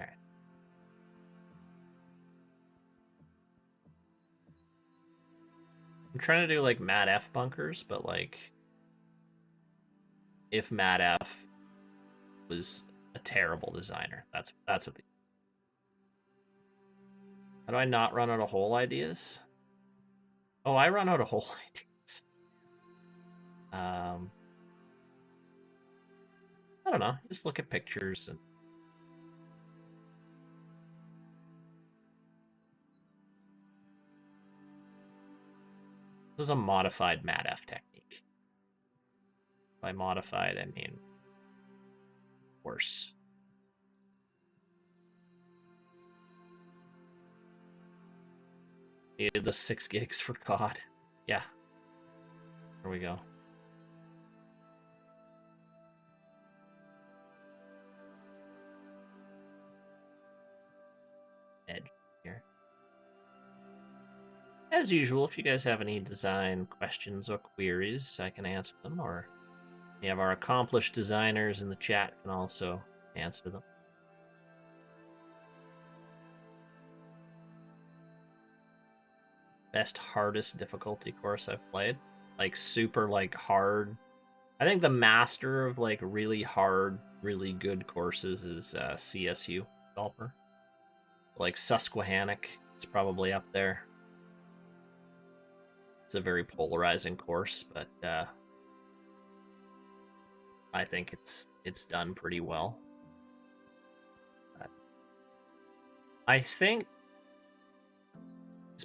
Alright. I'm trying to do like Mad F bunkers, but like if Mad F was a terrible designer. That's what the... How do I not run out of hole ideas? Oh, I run out of hole ideas. I don't know. Just look at pictures and this is a modified Mad F technique. By modified, I mean worse. Needed the 6 gigs for COD. Yeah. There we go. Edge here. As usual, if you guys have any design questions or queries, I can answer them, or we have our accomplished designers in the chat can also answer them. Best hardest difficulty course I've played. Like super like hard. I think the master of like really hard, really good courses is CSU golfer. Like Susquehannock, it's probably up there. It's a very polarizing course, but I think it's done pretty well. I think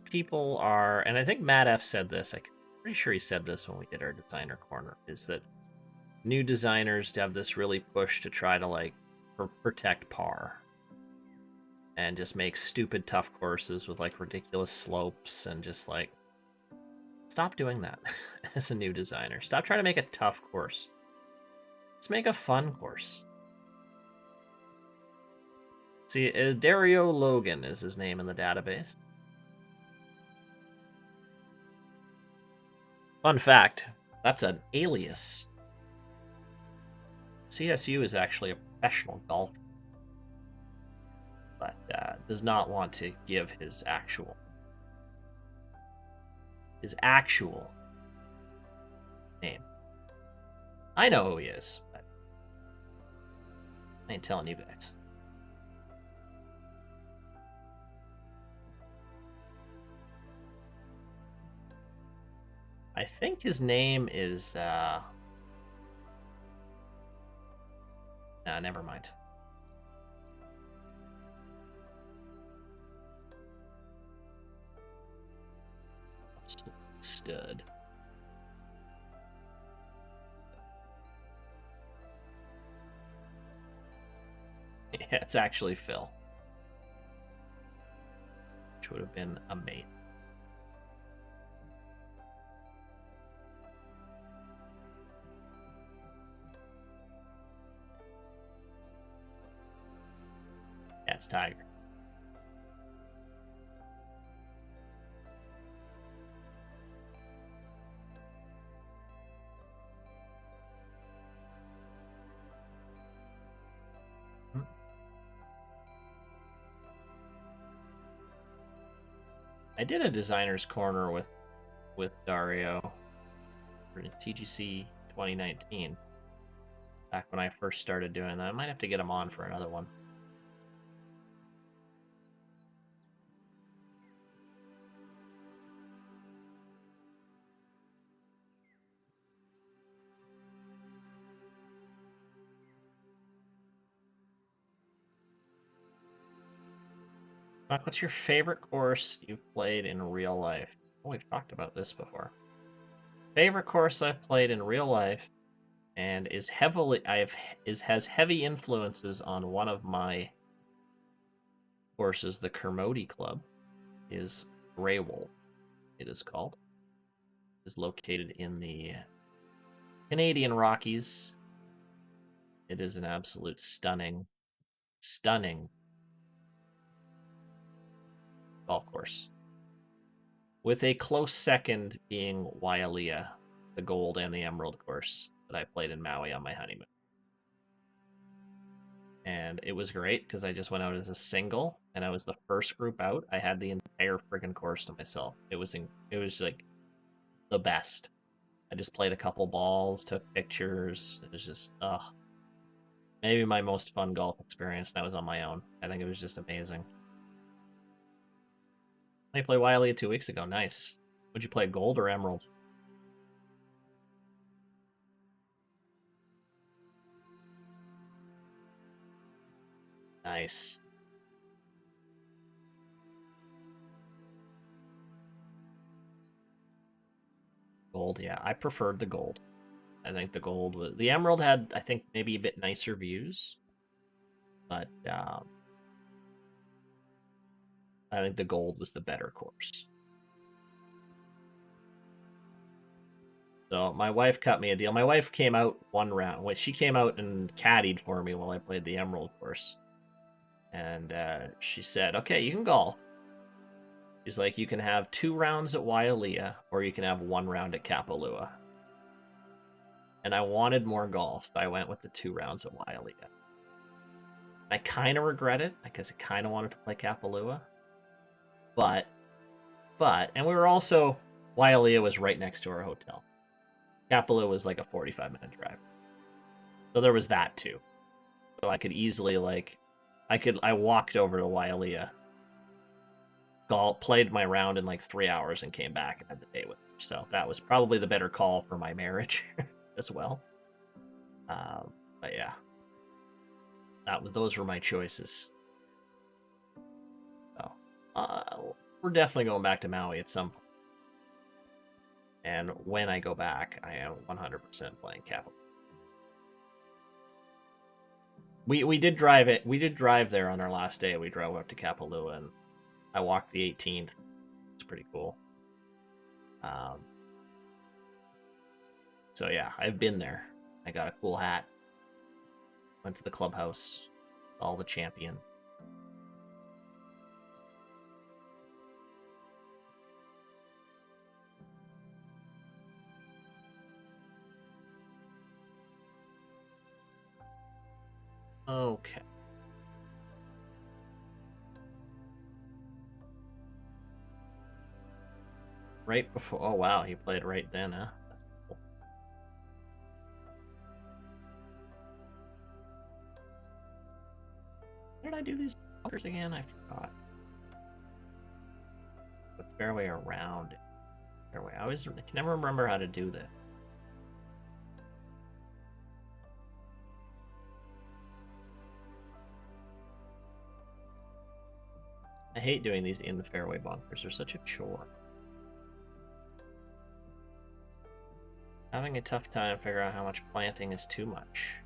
people are, and I think Matt F said this. I'm pretty sure he said this when we did our designer corner. Is that new designers have this really push to try to like protect par and just make stupid tough courses with like ridiculous slopes and just like stop doing that as a new designer. Stop trying to make a tough course. Let's make a fun course. See, Dario Logan is his name in the database. Fun fact, that's an alias. CSU is actually a professional golfer, but does not want to give his actual name. I know who he is, but I ain't telling you guys. I think his name is never mind. Stud. Yeah, it's actually Phil. Which would have been amazing. That's Tiger. I did a designer's corner with Dario for TGC 2019. Back when I first started doing that. I might have to get him on for another one. What's your favorite course you've played in real life? Oh, we've talked about this before. Favorite course I've played in real life, and has heavy influences on one of my courses, the Kermode Club, is Greywolf. It is called. It is located in the Canadian Rockies. It is an absolute stunning golf course, with a close second being Wailea, the Gold and the Emerald course that I played in Maui on my honeymoon. And it was great because I just went out as a single, and I was the first group out. I had the entire friggin' course to myself. It was like the best. I just played a couple balls, took pictures. It was just maybe my most fun golf experience. That was on my own. I think it was just amazing. I played Wailea 2 weeks ago. Nice. Would you play Gold or Emerald? Nice. Gold, yeah. I preferred the Gold. I think the Gold was... The Emerald had, I think, maybe a bit nicer views. But I think the Gold was the better course. So my wife cut me a deal. My wife came out one round. She came out and caddied for me while I played the Emerald course. And she said, okay, you can golf. She's like, you can have 2 rounds at Wailea, or you can have 1 round at Kapalua. And I wanted more golf, so I went with the 2 rounds at Wailea. I kind of regret it, because I kind of wanted to play Kapalua. But, and we were also, Wailea was right next to our hotel. Kapalua was like a 45-minute drive. So there was that too. So I could easily, like, I walked over to Wailea, played my round in like 3 hours, and came back and had the day with her. So that was probably the better call for my marriage as well. But yeah, those were my choices. So we're definitely going back to Maui at some point. And when I go back, I am 100% playing Capital. We did drive it. We did drive there on our last day. We drove up to Kapalua, and I walked the 18th. It's pretty cool. So yeah, I've been there. I got a cool hat. Went to the clubhouse. All the champion. Okay. Right before... Oh, wow. He played right then, huh? That's cool. Where did I do these bunkers again? I forgot. Put fairway around it. Fairway. I can never remember how to do that. I hate doing these in the fairway bunkers. They're such a chore. Having a tough time figuring out how much planting is too much.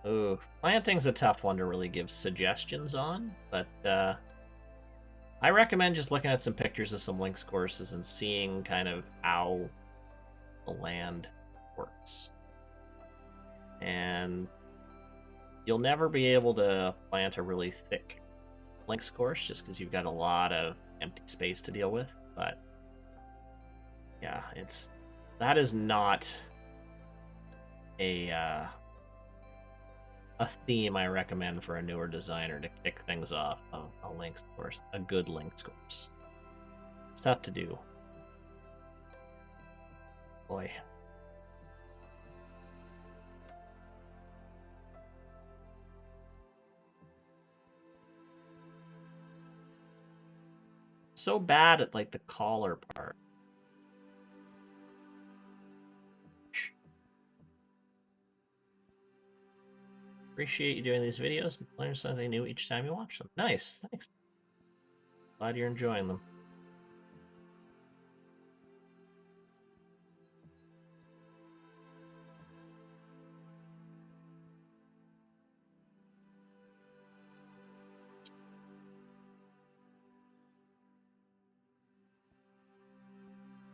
Ooh, planting's a tough one to really give suggestions on, but I recommend just looking at some pictures of some links courses and seeing kind of how the land works. And you'll never be able to plant a really thick links course just because you've got a lot of empty space to deal with, but yeah, that is not a a theme I recommend for a newer designer to kick things off a Link's course, a good Link's course. It's tough to do. Boy. So bad at like the collar part. Appreciate you doing these videos and learn something new each time you watch them. Nice, thanks. Glad you're enjoying them.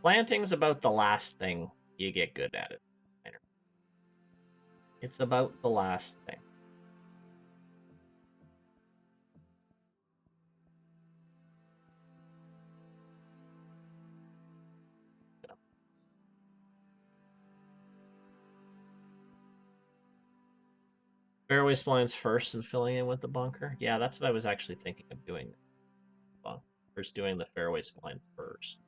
Planting's about the last thing you get good at it. It's about the last thing. Fairway splines first and filling in with the bunker. Yeah, that's what I was actually thinking of doing. Bunkers, doing the fairway spline first.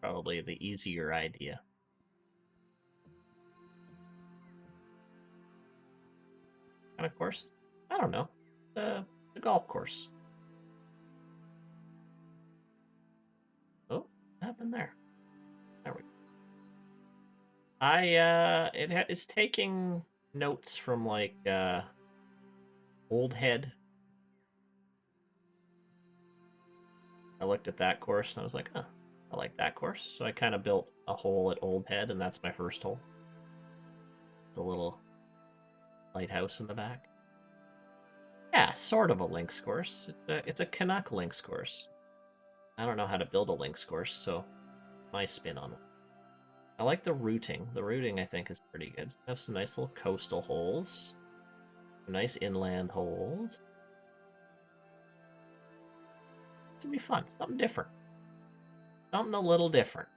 Probably the easier idea. Kind of course? I don't know. The golf course. Oh, what happened there? There we go. It's taking notes from like Old Head. I looked at that course and I was like, huh, I like that course. So I kind of built a hole at Old Head, and that's my first hole. The little lighthouse in the back. Yeah, sort of a links course. It's a Canuck links course. I don't know how to build a links course, so my spin on it. I like the routing. The routing, I think, is pretty good. Have some nice little coastal holes. Some nice inland holes. It's gonna be fun. Something different. Something a little different.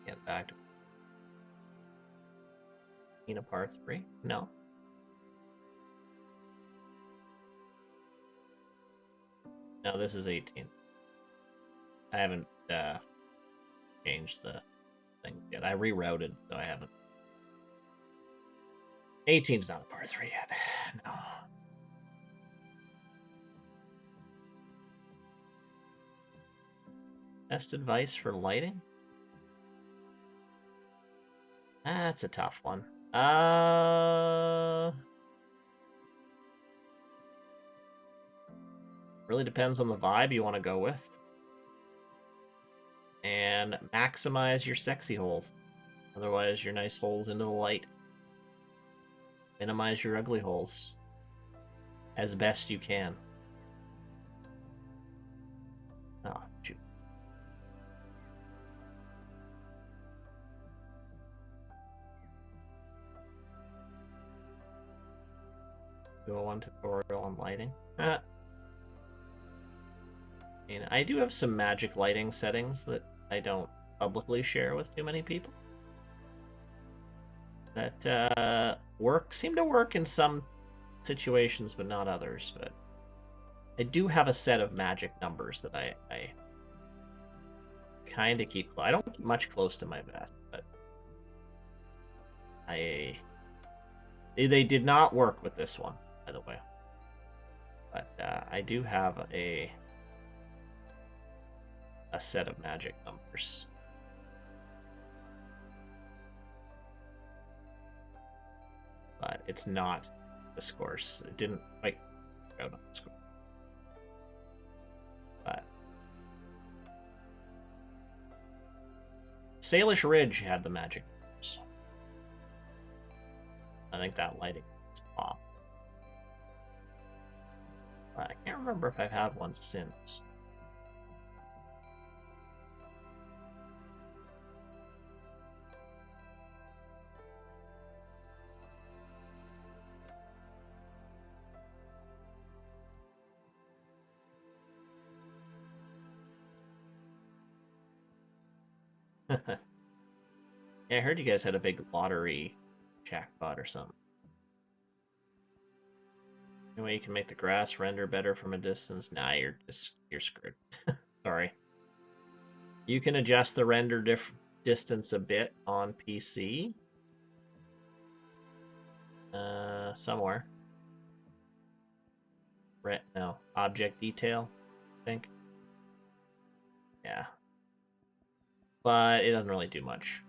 Get back to a par 3. No. No, this is 18. I haven't changed the thing yet. I rerouted, so I haven't. 18's not a par 3 yet. No. Best advice for lighting? That's a tough one. Really depends on the vibe you want to go with. And maximize your sexy holes. Otherwise, your nice holes into the light. Minimize your ugly holes as best you can. Oh, shoot. Do a one tutorial on lighting. I do have some magic lighting settings that I don't publicly share with too many people. That seem to work in some situations, but not others. But I do have a set of magic numbers that I kind of keep. I don't keep much close to my vest, but they did not work with this one, by the way. But I do have a set of magic numbers. But it's not this course. It didn't quite go on this course. But Salish Ridge had the magic numbers. I think that lighting is pop. I can't remember if I've had one since. Yeah, I heard you guys had a big lottery jackpot or something. Anyway, you can make the grass render better from a distance. Nah, you're screwed. Sorry. You can adjust the render distance a bit on PC. Somewhere. No, object detail, I think. Yeah. But it doesn't really do much.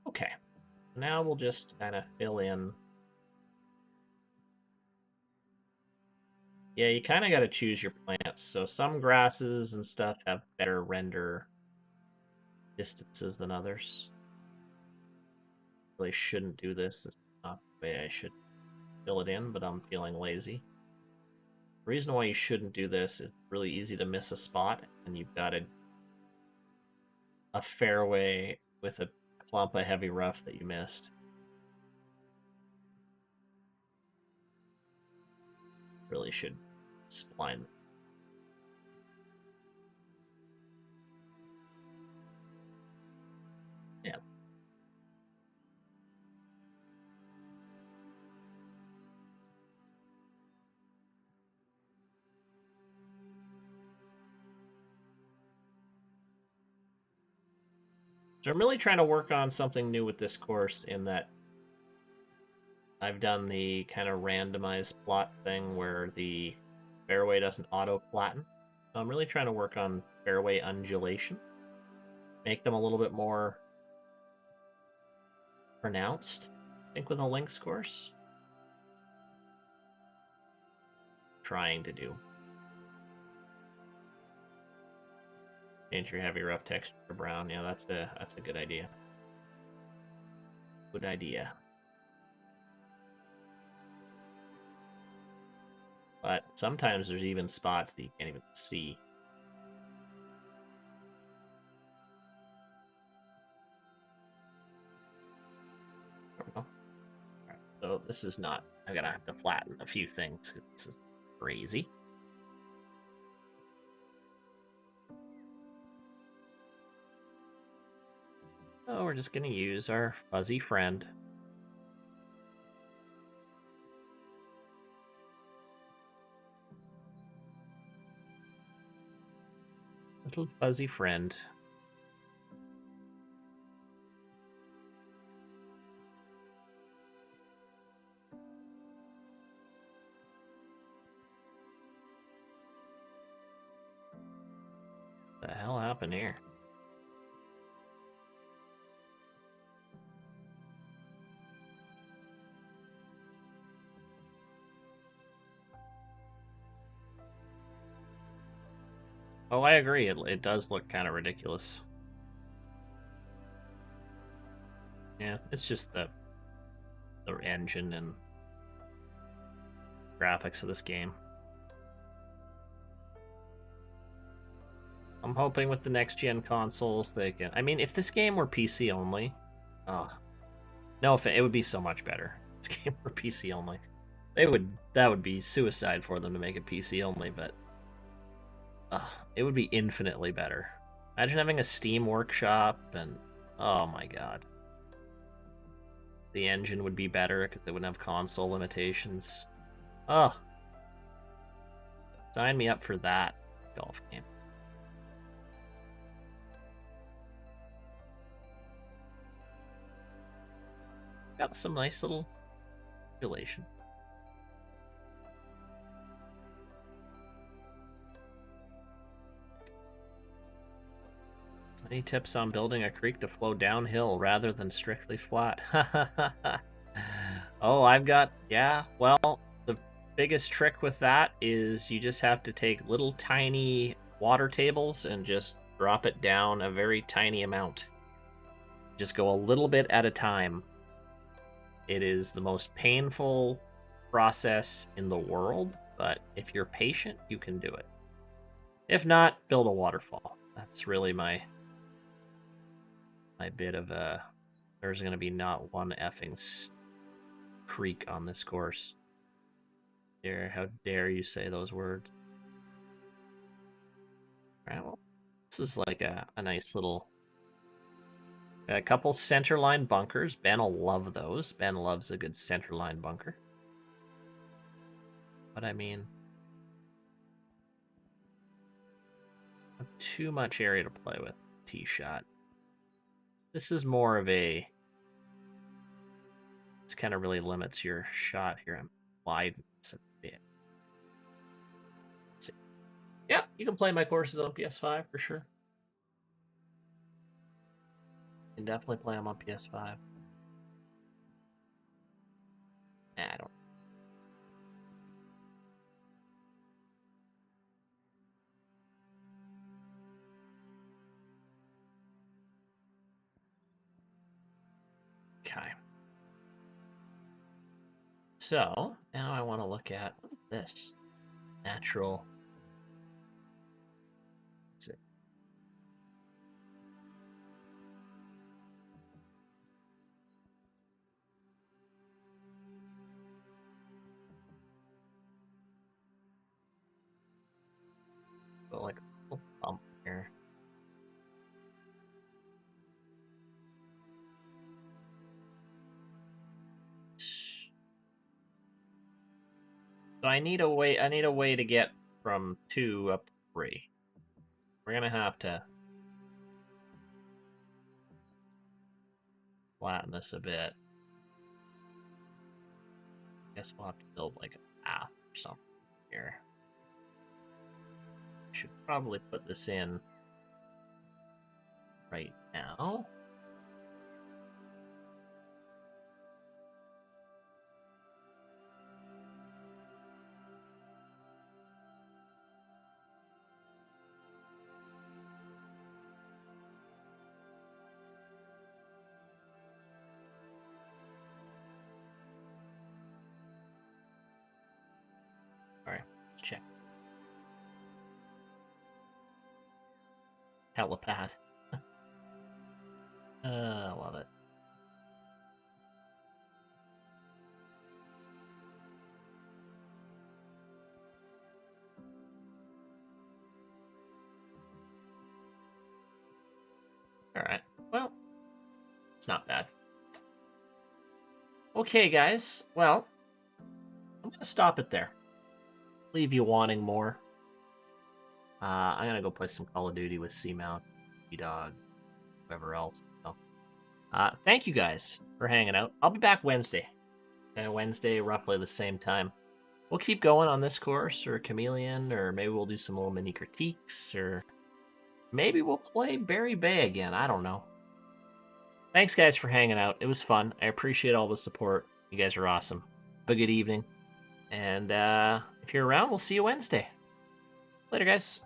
Okay. Now we'll just kind of fill in. Yeah, you kind of got to choose your plants. So some grasses and stuff have better render distances than others. Really shouldn't do this. This is not the way I should fill it in, but I'm feeling lazy. The reason why you shouldn't do this is really easy to miss a spot, and you've got a fairway with a clump of heavy rough that you missed. Really should spline. Yeah. So I'm really trying to work on something new with this course in that I've done the kind of randomized plot thing where the fairway doesn't auto flatten. So I'm really trying to work on fairway undulation. Make them a little bit more pronounced, I think, with a links course. Trying to do. Change your heavy rough texture to brown. Yeah, that's a good idea. Good idea. But sometimes there's even spots that you can't even see. There we go. Right, so this is not. I'm gonna have to flatten a few things. This is crazy. Oh, we're just gonna use our fuzzy friend. Little fuzzy friend. What the hell happened here? Oh, I agree. It does look kind of ridiculous. Yeah, it's just the engine and graphics of this game. I'm hoping with the next gen consoles they can. I mean, if this game were PC only, oh, no, if it would be so much better. This game were PC only, that would be suicide for them to make it PC only. But it would be infinitely better. Imagine having a Steam workshop and oh my god, the engine would be better because they wouldn't have console limitations. Oh, sign me up for that golf game. Got some nice little relation. Any tips on building a creek to flow downhill rather than strictly flat? Oh, yeah, well, the biggest trick with that is you just have to take little tiny water tables and just drop it down a very tiny amount. Just go a little bit at a time. It is the most painful process in the world, but if you're patient, you can do it. If not, build a waterfall. That's really my bit of a... There's going to be not one effing creek on this course. How dare you say those words? Alright, well, this is like a nice little... A couple centerline bunkers. Ben will love those. Ben loves a good centerline bunker. But I mean... I have too much area to play with. Tee shot. This is more of a... This kind of really limits your shot here. I'm wide a bit. See. Yeah, you can play my courses on PS5 for sure. You can definitely play them on PS5. I don't. Okay. So now I want to look at this natural. Let's see. Go like a little bump here. So I need a way to get from 2 up to 3. We're gonna have to flatten this a bit. Guess we'll have to build like a path or something here. Should probably put this in right now. All right, let's check. Helipad. I love it. All right. Well, it's not bad. Okay, guys. Well, I'm gonna stop it there. Leave you wanting more. I'm gonna go play some Call of Duty with Seamount, Dog, whoever else. So, thank you guys for hanging out. I'll be back Wednesday. Wednesday, roughly the same time. We'll keep going on this course, or Chameleon, or maybe we'll do some little mini critiques, or maybe we'll play Berry Bay again. I don't know. Thanks, guys, for hanging out. It was fun. I appreciate all the support. You guys are awesome. Have a good evening. And if you're around, we'll see you Wednesday. Later, guys.